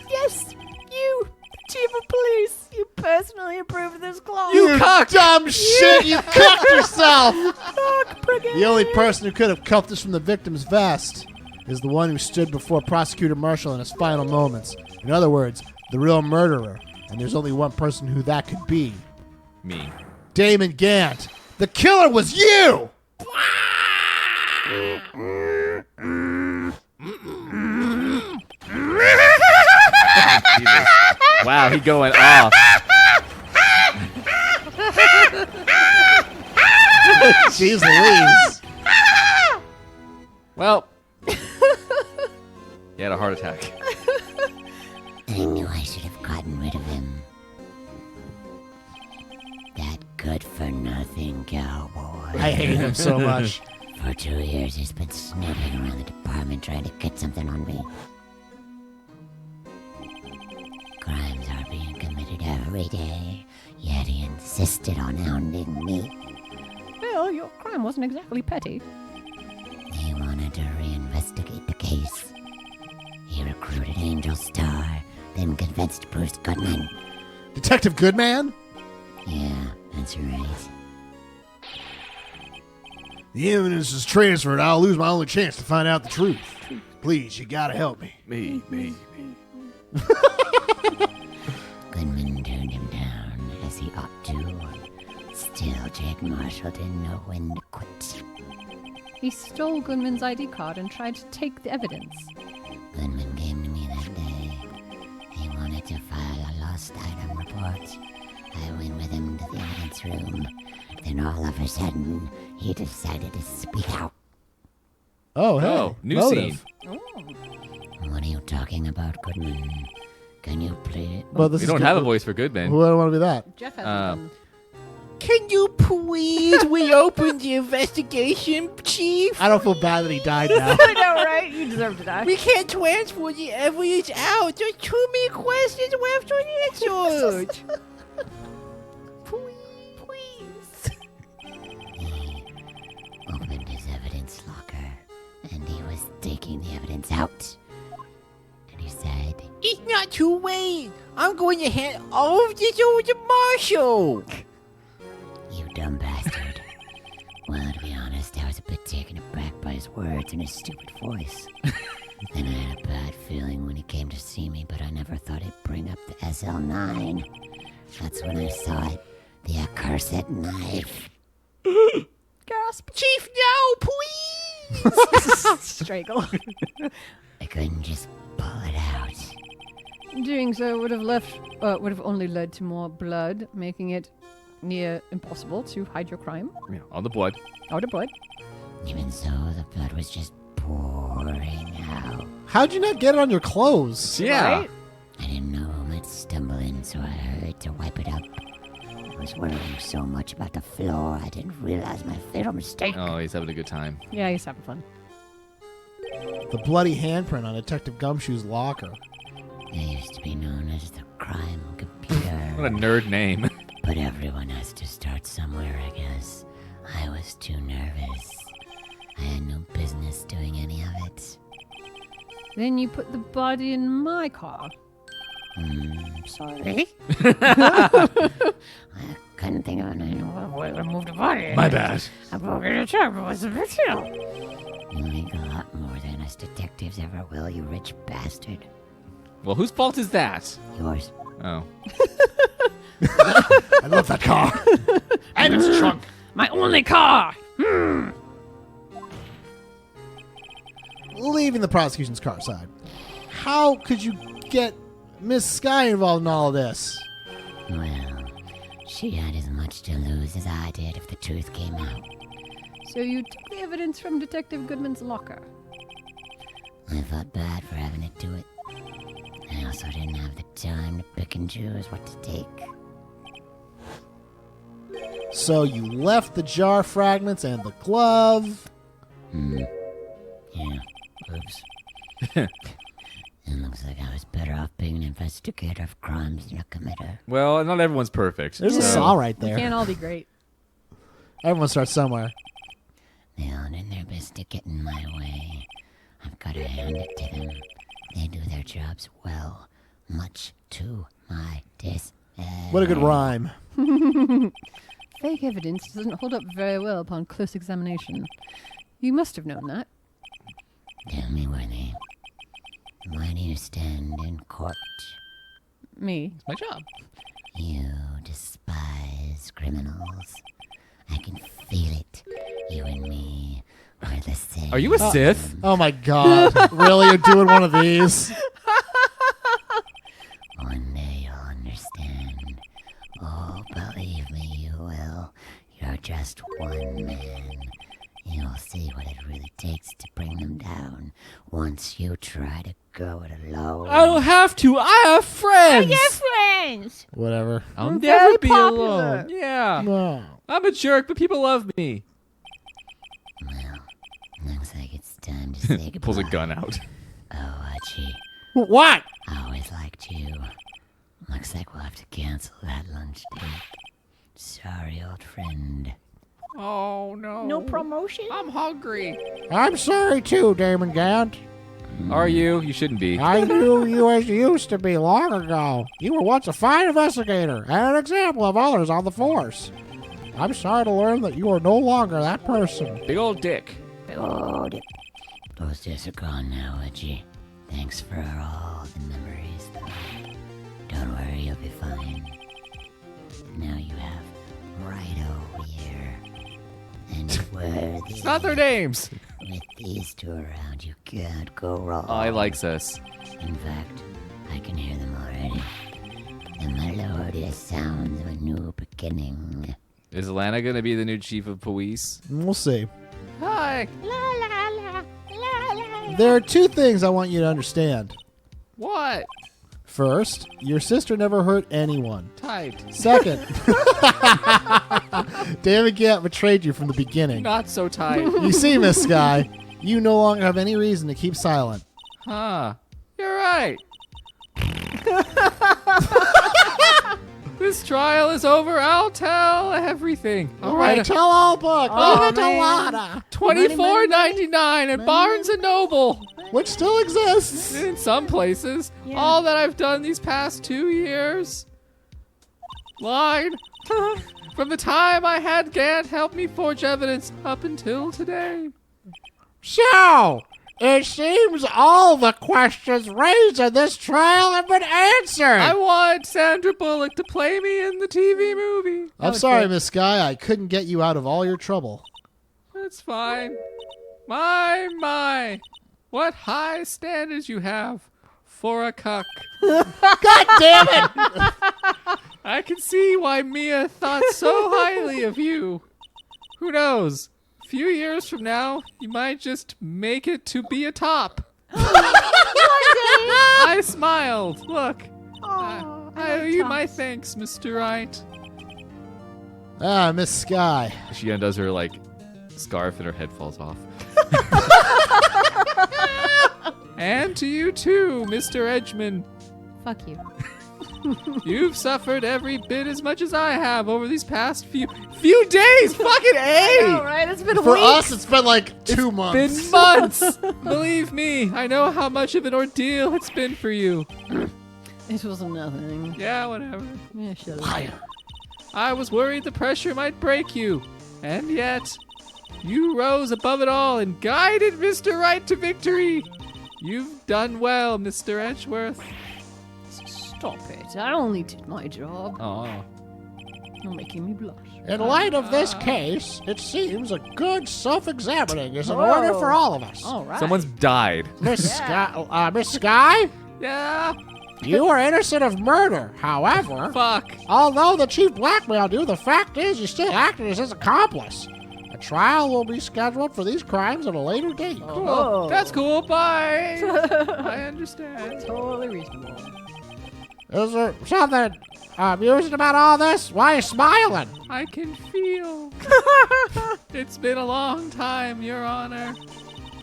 Yes, you, chief of police, you personally approved this cloth. You dumb shit! You cuffed yourself! The only person who could have cuffed this from the victim's vest is the one who stood before Prosecutor Marshall in his final moments. In other words, the real murderer. And there's only one person who that could be. Me. Damon Gant. The killer was you! Jesus. Wow, he going off. Jeez Louise. Well, he had a heart attack. I knew I should have gotten rid of him. That good-for-nothing cowboy. I hate him so much. For 2 years, he's been snooping around the department trying to get something on me. Crimes are being committed every day, yet he insisted on hounding me. Well, your crime wasn't exactly petty. He wanted to reinvestigate the case. He recruited Angel Star, then convinced Bruce Goodman. Detective Goodman? Yeah, that's right. The evidence is transferred. I'll lose my only chance to find out the truth. Please, you gotta help me. Me. Goodman turned him down, as he ought to. Still, Jake Marshall didn't know when to quit. He stole Goodman's ID card and tried to take the evidence. Goodman came to me that day. He wanted to file a lost item report. I went with him to the evidence room. Then all of a sudden, he decided to speak out. Oh, hey. Oh, new motive. scene. What are you talking about, Goodman? Can you play it? Well, this We is don't good. have a voice for Goodman. Who don't want to be that? Jeff has one. Can you please reopen the investigation, Chief? I don't feel bad that he died now. I know, right? You deserve to die. We can't transfer the evidence out. There's too many questions left unanswered. Please. He opened his evidence locker, and he was taking the evidence out. And he said, It's not too late. I'm going to hand all of this over to Marshall. "You dumb bastard." Well, to be honest, I was a bit taken aback by his words and his stupid voice. Then I had a bad feeling when he came to see me, but I never thought he'd bring up the SL9. That's when I saw it. The accursed knife. Gasp. Chief, no, please. Strangle. I couldn't just pull it out. Doing so would have only led to more blood, making it near impossible to hide your crime. Yeah, all the blood. Out of blood. Even so, the blood was just pouring out. How'd you not get it on your clothes? Yeah. Right? I didn't know who might stumble in, so I hurried to wipe it up. I was worrying so much about the floor, I didn't realize my fatal mistake. Oh, he's having a good time. Yeah, he's having fun. The bloody handprint on Detective Gumshoe's locker. I used to be known as the crime computer. What a nerd name. But everyone has to start somewhere, I guess. I was too nervous. I had no business doing any of it. Then you put the body in my car. Sorry. I couldn't think of any way to move the body. My bad. I broke it a check, but what's the big deal? You make a lot more than us detectives ever will, you rich bastard. Well, whose fault is that? Yours. Oh. I love that car. And it's trunk. My only car! leaving the prosecution's car side, how could you get Miss Sky involved in all of this? Well, she had as much to lose as I did if the truth came out. So you took the evidence from Detective Goodman's locker. I felt bad for having to do it. I also didn't have the time to pick and choose what to take. So you left the jar fragments and the glove. Yeah. Oops. It looks like I was better off being an investigator of crimes than a committer. Well, not everyone's perfect. There's a saw right We there. can't all be great. Everyone starts somewhere. They all did their best to get in my way. I've got to hand it to them. They do their jobs well, much to my dismay. What a good rhyme. Fake evidence doesn't hold up very well upon close examination. You must have known that. Tell me, Worthy, why do you stand in court? Me. My job. You despise criminals. I can feel it. You and me are the same. Are you a Sith? Oh my god. Really? You're doing one of these? One day you'll understand. Oh, believe me, you will. You're just one man. You'll see what it really takes to bring them down once you try to go it alone. I don't have to. I have friends. friends! Whatever. I'll I'm never very be popular. alone. Yeah. No. I'm a jerk, but people love me. Well, looks like it's time to say goodbye. Pulls a gun out. Oh, Archie, What? I always liked you. Looks like we'll have to cancel that lunch date. Sorry, old friend. Oh, no. No promotion? I'm hungry. I'm sorry too, Damon Gant. Are you? You shouldn't be. I knew you as you used to be long ago. You were once a fine investigator and an example of others on the force. I'm sorry to learn that you are no longer that person. Big old dick. Those days are gone now, Archie. Thanks for all the memories, though. Don't worry, you'll be fine. Now you have right over here. And Worthy. It's not their names. With these two around, you can't go wrong. I likes us. In fact, I can hear them already. The melodious sounds of a new beginning. Is Lana going to be the new chief of police? We'll see. Hi. There are two things I want you to understand. What? First, your sister never hurt anyone. Tight. Second, David Gant betrayed you from the beginning. Not so tight. You see, Miss Sky, you no longer have any reason to keep silent. Huh. You're right. This trial is over. I'll tell everything. All right, tell all book. Oh, Leave it to man. Lana, $24.99 at Barnes and Noble. which still exists. In some places. Yeah. All that I've done these past 2 years. Line. From the time I had Gant help me forge evidence up until today. So, it seems all the questions raised in this trial have been answered. I want Sandra Bullock to play me in the TV movie. I'm sorry, Miss Sky, I couldn't get you out of all your trouble. That's fine. My. What high standards you have for a cuck. God damn it! I can see why Mia thought so highly of you. Who knows? A few years from now, you might just make it to be a top. I smiled. Look. I owe you my thanks, Mr. Wright. Ah, Miss Sky. She undoes her, scarf and her head falls off. And to you too, Mr. Edgman. Fuck you. You've suffered every bit as much as I have over these past few days. Fucking A! All right, it's been For weeks. us, it's been like 2 months. Been months. Believe me, I know how much of an ordeal it's been for you. It was nothing. Yeah, whatever. Yeah, shut up. Liar. I was worried the pressure might break you, and yet you rose above it all and guided Mr. Wright to victory. You've done well, Mr. Edgeworth. Stop it. I only did my job. Oh. You're making me blush. In light of this case, it seems a good self-examining is in order for all of us. All right. Someone's died. Miss Sky, Miss Sky, Yeah. you are innocent of murder. However, Fuck. although the chief blackmailed you, the fact is you still acted as his accomplice. A trial will be scheduled for these crimes at a later date. Cool. That's cool. Bye. I understand. Totally reasonable. Is there something amusing about all this? Why are you smiling? I can feel. It's been a long time, Your Honor.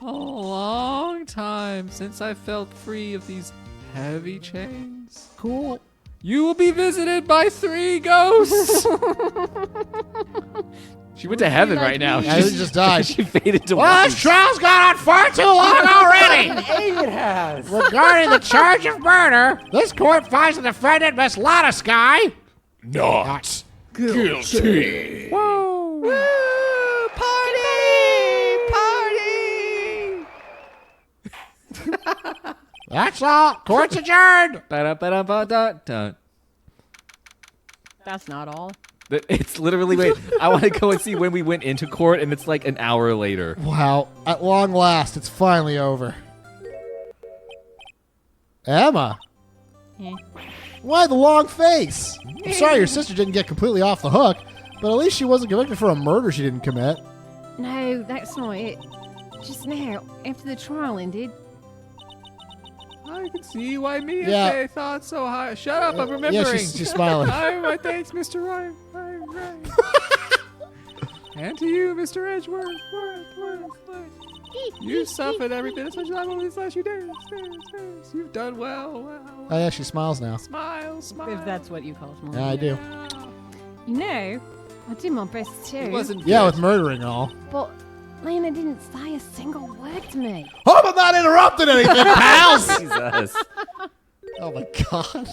A long time since I felt free of these heavy chains. Cool. You will be visited by 3 ghosts. She went to heaven right now. Yeah, she just died. She faded to Well, white. this trial's gone on far too long already. It has. Regarding the charge of murder, this court finds the defendant, Miss Lotta Sky, not guilty. Whoa. Woo! Party! That's all. Court's adjourned. Ba-da-ba-da-ba-da-dun. That's not all. It's literally, wait, I want to go and see when we went into court, and it's like an hour later. Wow. At long last, it's finally over. Emma. Yeah. Why the long face? I'm sorry your sister didn't get completely off the hook, but at least she wasn't convicted for a murder she didn't commit. No, that's not it. Just now, after the trial ended, I can see why me and Yeah. Faye thought so high. Shut up, I'm remembering. Yeah, she's smiling. My thanks, Mr. Wright. Right. And to you, Mr. Edgeworth. Worth. You suffered every bit of such time over these last few days. You've done well. Oh yeah, she smiles now. Smile. if that's what you call small. Yeah, I do. You know, I did my best too. It wasn't Yeah, good. with murdering and all. But Lena didn't say a single word to me. Hope I'm not interrupting anything, pals. Jesus. Oh my god.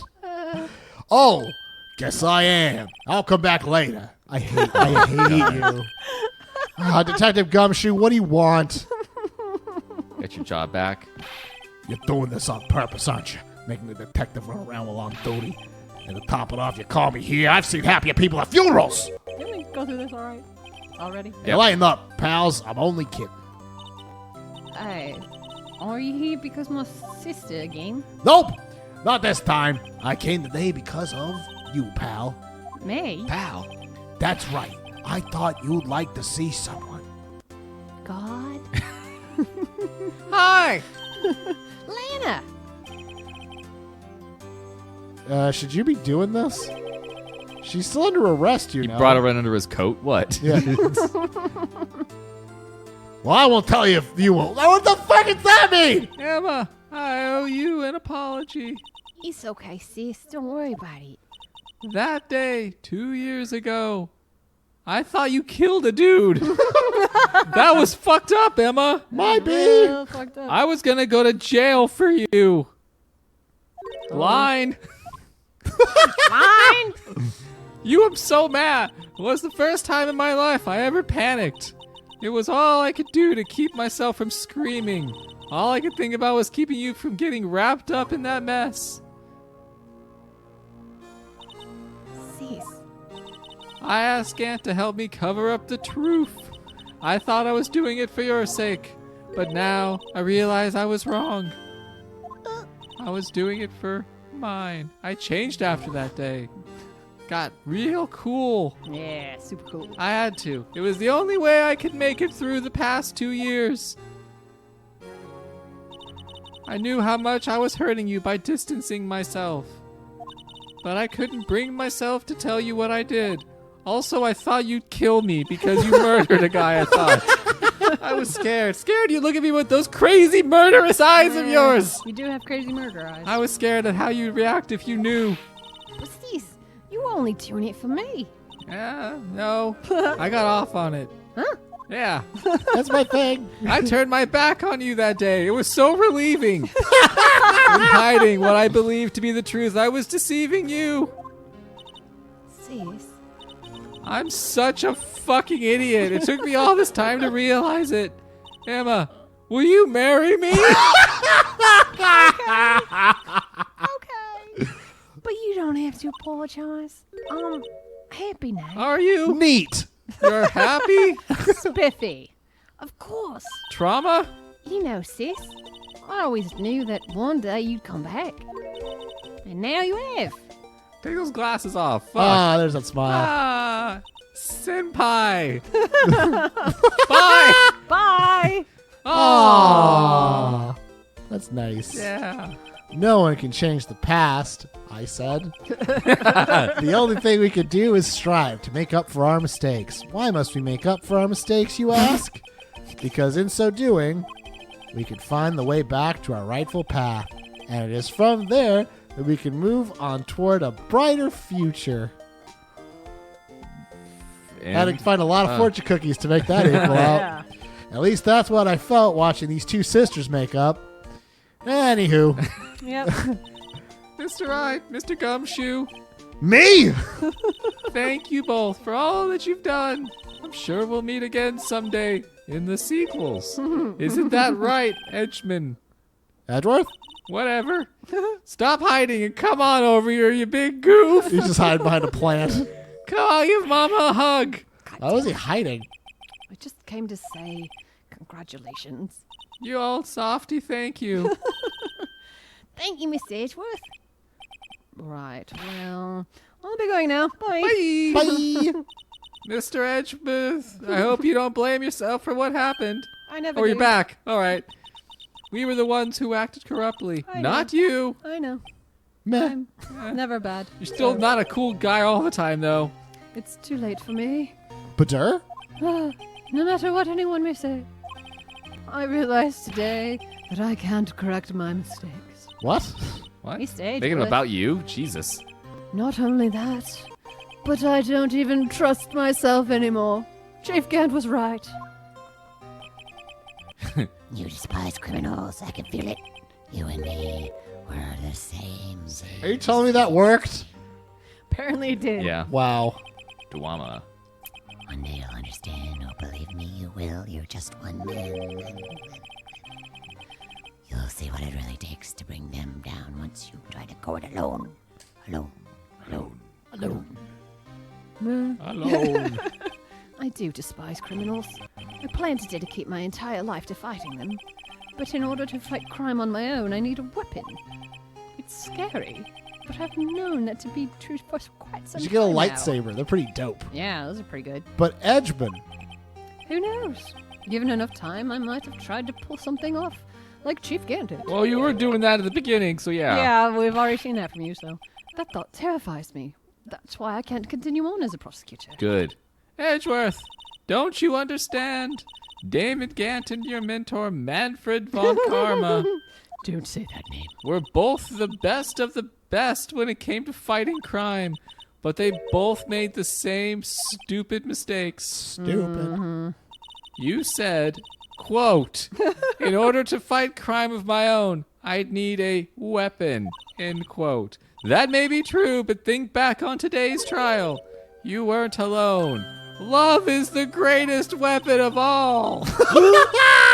Oh, guess I am. I'll come back later. I hate you. Detective Gumshoe, what do you want? Get your job back. You're doing this on purpose, aren't you? Making the detective run around while on duty. And to top it off, you call me here. I've seen happier people at funerals. Didn't we go through this all right? Already? Hey, lighten up, pals. I'm only kidding. Oh. Are you here because my sister again? Nope, not this time. I came today because of you, pal. Me? Pal? That's right. I thought you'd like to see someone. God? Hi. Lena! Should you be doing this? She's still under arrest, He know. brought her right under his coat. What? Yeah. Well, I won't tell you if you won't. What the fuck does that mean? Emma, I owe you an apology. It's okay, sis. Don't worry about it. That day, 2 years ago, I thought you killed a dude. That was fucked up, Emma. Might be. Fucked up. I was gonna go to jail for you. Line. Fine! You am so mad. It was the first time in my life I ever panicked. It was all I could do to keep myself from screaming. All I could think about was keeping you from getting wrapped up in that mess. Sis. I asked Aunt to help me cover up the truth. I thought I was doing it for your sake, but now I realize I was wrong. I was doing it for mine. I changed after that day. Got real cool. Yeah, super cool. I had to. It was the only way I could make it through the past 2 years. I knew how much I was hurting you by distancing myself. But I couldn't bring myself to tell you what I did. Also, I thought you'd kill me because you murdered a guy, I thought. I was scared. Scared you'd look at me with those crazy murderous eyes of yours. You do have crazy murder eyes. I was scared at how you'd react if you knew. But sis, you were only doing it for me. Yeah, no. I got off on it. Huh? Yeah. That's my thing. I turned my back on you that day. It was so relieving. In hiding what I believed to be the truth, I was deceiving you. Sis. I'm such a fucking idiot. It took me all this time to realize it. Emma, will you marry me? Okay. But you don't have to apologize. Happy now. Are you? Neat. You're happy? Spiffy. Of course. Trauma? You know, sis. I always knew that one day you'd come back. And now you have. Take those glasses off. Fuck. Ah, there's that smile. Ah, senpai. Bye. Bye. Oh. That's nice. Yeah. No one can change the past, I said. The only thing we could do is strive to make up for our mistakes. Why must we make up for our mistakes, you ask? Because in so doing, we could find the way back to our rightful path. And it is from there that we can move on toward a brighter future. Had to find a lot of fortune cookies to make that equal out. Yeah. At least that's what I felt watching these two sisters make up. Anywho. Yep. Mr. Wright, Mr. Gumshoe, Me? thank you both for all that you've done. I'm sure we'll meet again someday in the sequels. Isn't that right, Edgeman? Edgeworth? Whatever. Stop hiding and come on over here, you big goof. He's just hiding behind a plant. Come on, give Mama a hug. Why was he hiding? I just came to say congratulations. You old softy, thank you. Thank you, Miss Edgeworth. Right, well, I'll be going now. Bye. Bye. Bye. Mr. Edgeworth, I hope you don't blame yourself for what happened. I never Oh, do. you're back. All right. We were the ones who acted corruptly, I know. not you. I know. Meh. I'm never bad. You're still not a cool guy all the time, though. It's too late for me. Badur? No matter what anyone may say. I realize today that I can't correct my mistakes. What? What? Miss Edgeworth. Thinking about you? Jesus. Not only that, but I don't even trust myself anymore. Chief Gant was right. You despise criminals. I can feel it. You and me were the same. Are you telling me that worked? Apparently it did. Yeah. Wow. Dwama. One day you'll understand. Oh, believe me, you will. You're just one man. You'll see what it really takes to bring them down once you try to go it alone. Alone. Alone. Alone. Alone. I do despise criminals. I plan to dedicate my entire life to fighting them. But in order to fight crime on my own, I need a weapon. It's scary, but I've known that to be true for quite some You time should get a now. lightsaber. They're pretty dope. Yeah, those are pretty good. But Edgeman. Who knows? Given enough time, I might have tried to pull something off, like Chief Gant did. Well, you were doing that at the beginning, so yeah. Yeah, we've already seen that from you, so that thought terrifies me. That's why I can't continue on as a prosecutor. Good. Edgeworth, don't you understand? David Gant and your mentor, Manfred von Karma, Don't say that name. were both the best of the best when it came to fighting crime, but they both made the same stupid mistakes. Stupid. You said, quote, in order to fight crime of my own, I'd need a weapon, end quote. That may be true, but think back on today's trial. You weren't alone. Love is the greatest weapon of all.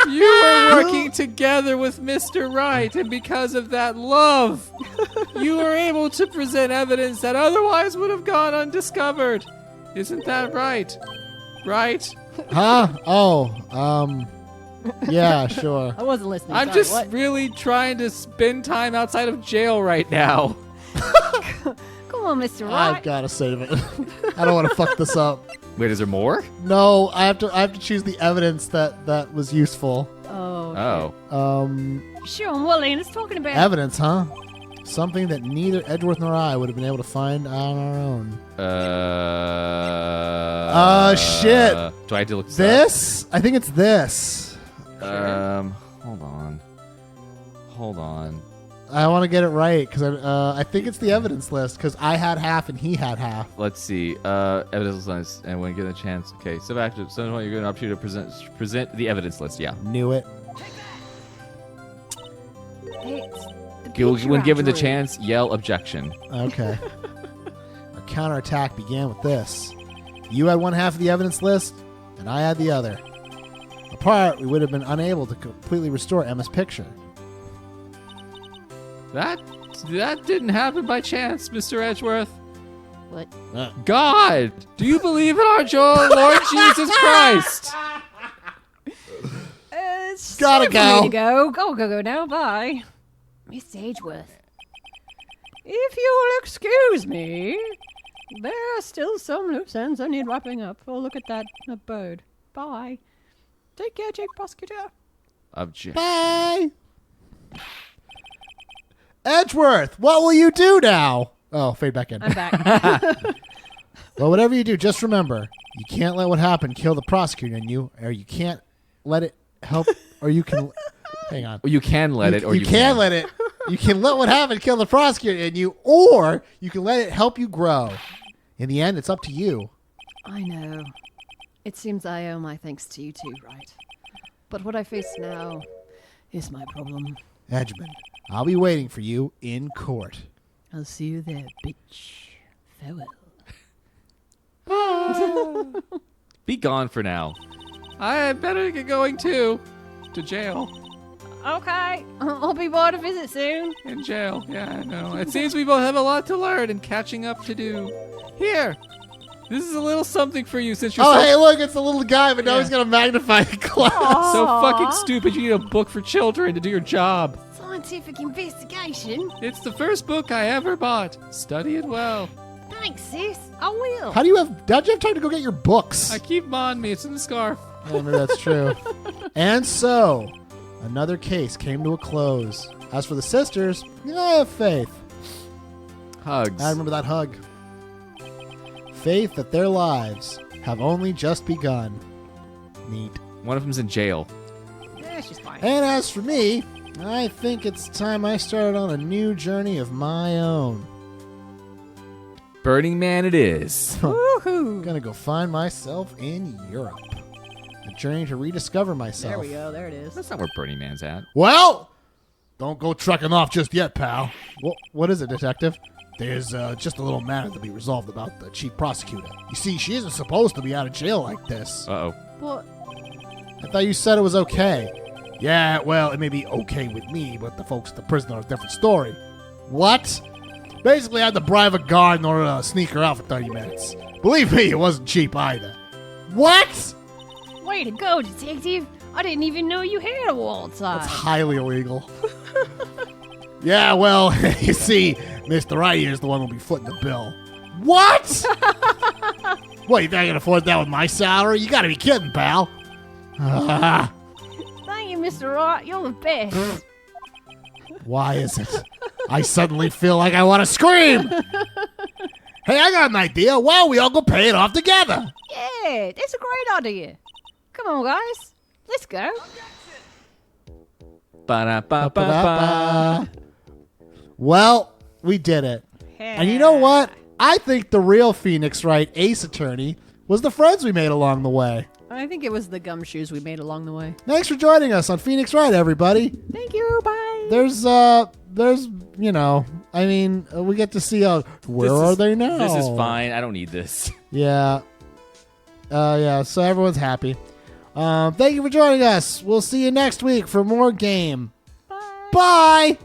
You were working together with Mr. Wright, and because of that love, you were able to present evidence that otherwise would have gone undiscovered. Isn't that right? Right? Huh? Oh, yeah, sure. I wasn't listening. I'm sorry, just what? really trying to spend time outside of jail right now. Come on, Mr. I've Wright. got to save it. I don't want to fuck this up. Wait, is there more? No, I have to choose the evidence that was useful. Oh. Oh. Sure, what Lena's talking about. Evidence, huh? Something that neither Edgeworth nor I would have been able to find on our own. Shit. Do I have to look this This? I think it's this. up? Hold on. I want to get it right because I think it's the evidence list because I had half and he had half. Let's see. Evidence list, and when given a chance. Okay, so after some point, you're given an opportunity to present the evidence list. Yeah. Knew it. It's the picture When I given the drew. chance, yell objection. Okay. Our counterattack began with this. You had one half of the evidence list, and I had the other. Apart, we would have been unable to completely restore Emma's picture. That didn't happen by chance, Mr. Edgeworth. What? God, do you believe in our Lord Jesus Christ? It's Gotta time for me go. to go now. Bye. Miss Ageworth. If you'll excuse me, there are still some loose ends I need wrapping up. Oh, look at that bird. Bye. Take care, Chief Prosecutor. Bye. Edgeworth, what will you do now? Oh, fade back in. I'm back. Well, whatever you do, just remember, you can't let what happened kill the prosecutor in you, or you can't let it help, or you can... Hang on. Well, you can let it, or you can let it. You can let what happened kill the prosecutor in you, or you can let it help you grow. In the end, it's up to you. I know. It seems I owe my thanks to you too, right? But what I face now is my problem. Edgemond, I'll be waiting for you in court. I'll see you there, bitch. Farewell. Be gone for now. I better get going too. To jail. Okay. I'll be by to visit soon. In jail. Yeah, I know. It seems we both have a lot to learn and catching up to do. Here. This is a little something for you since you're Hey, look, it's a little guy, but now he's got a magnifying glass. so fucking stupid you need a book for children to do your job. Scientific investigation. It's the first book I ever bought. Study it well. Thanks, sis. I will. How'd you have time to go get your books? I keep them on me. It's in the scarf. Yeah, maybe that's true. And so, another case came to a close. As for the sisters, I have faith. Hugs. I remember that hug. Faith that their lives have only just begun. Neat. One of them's in jail. Yeah, she's fine. And as for me, I think it's time I started on a new journey of my own. Burning Man it is. Woohoo. Gonna go find myself in Europe. A journey to rediscover myself. There we go. There it is. That's not where Burning Man's at. Well, don't go trucking off just yet, pal. What is it, detective? There's just a little matter to be resolved about the chief prosecutor. You see, she isn't supposed to be out of jail like this. Uh-oh. What? I thought you said it was okay. Yeah, well, it may be okay with me, but the folks at the prison are a different story. What? Basically, I had to bribe a guard in order to sneak her out for 30 minutes. Believe me, it wasn't cheap either. What? Way to go, detective. I didn't even know you had a wall outside. That's highly illegal. Yeah, well, you see, Mr. Right here is the one who'll be footing the bill. What? What, you think I can afford that with my salary? You gotta be kidding, pal. Thank you, Mr. Wright. You're the best. Why is it? I suddenly feel like I want to scream. Hey, I got an idea. Why don't we all go pay it off together? Yeah, that's a great idea. Come on, guys. Let's go. Ba-da-ba-ba-ba. Well, we did it. And you know what? I think the real Phoenix Wright ace attorney was the friends we made along the way. I think it was the gumshoes we made along the way. Thanks for joining us on Phoenix Wright, everybody. Thank you. Bye. There's, we get to see where are they now? This is fine. I don't need this. Yeah. So everyone's happy. Thank you for joining us. We'll see you next week for more game. Bye. Bye.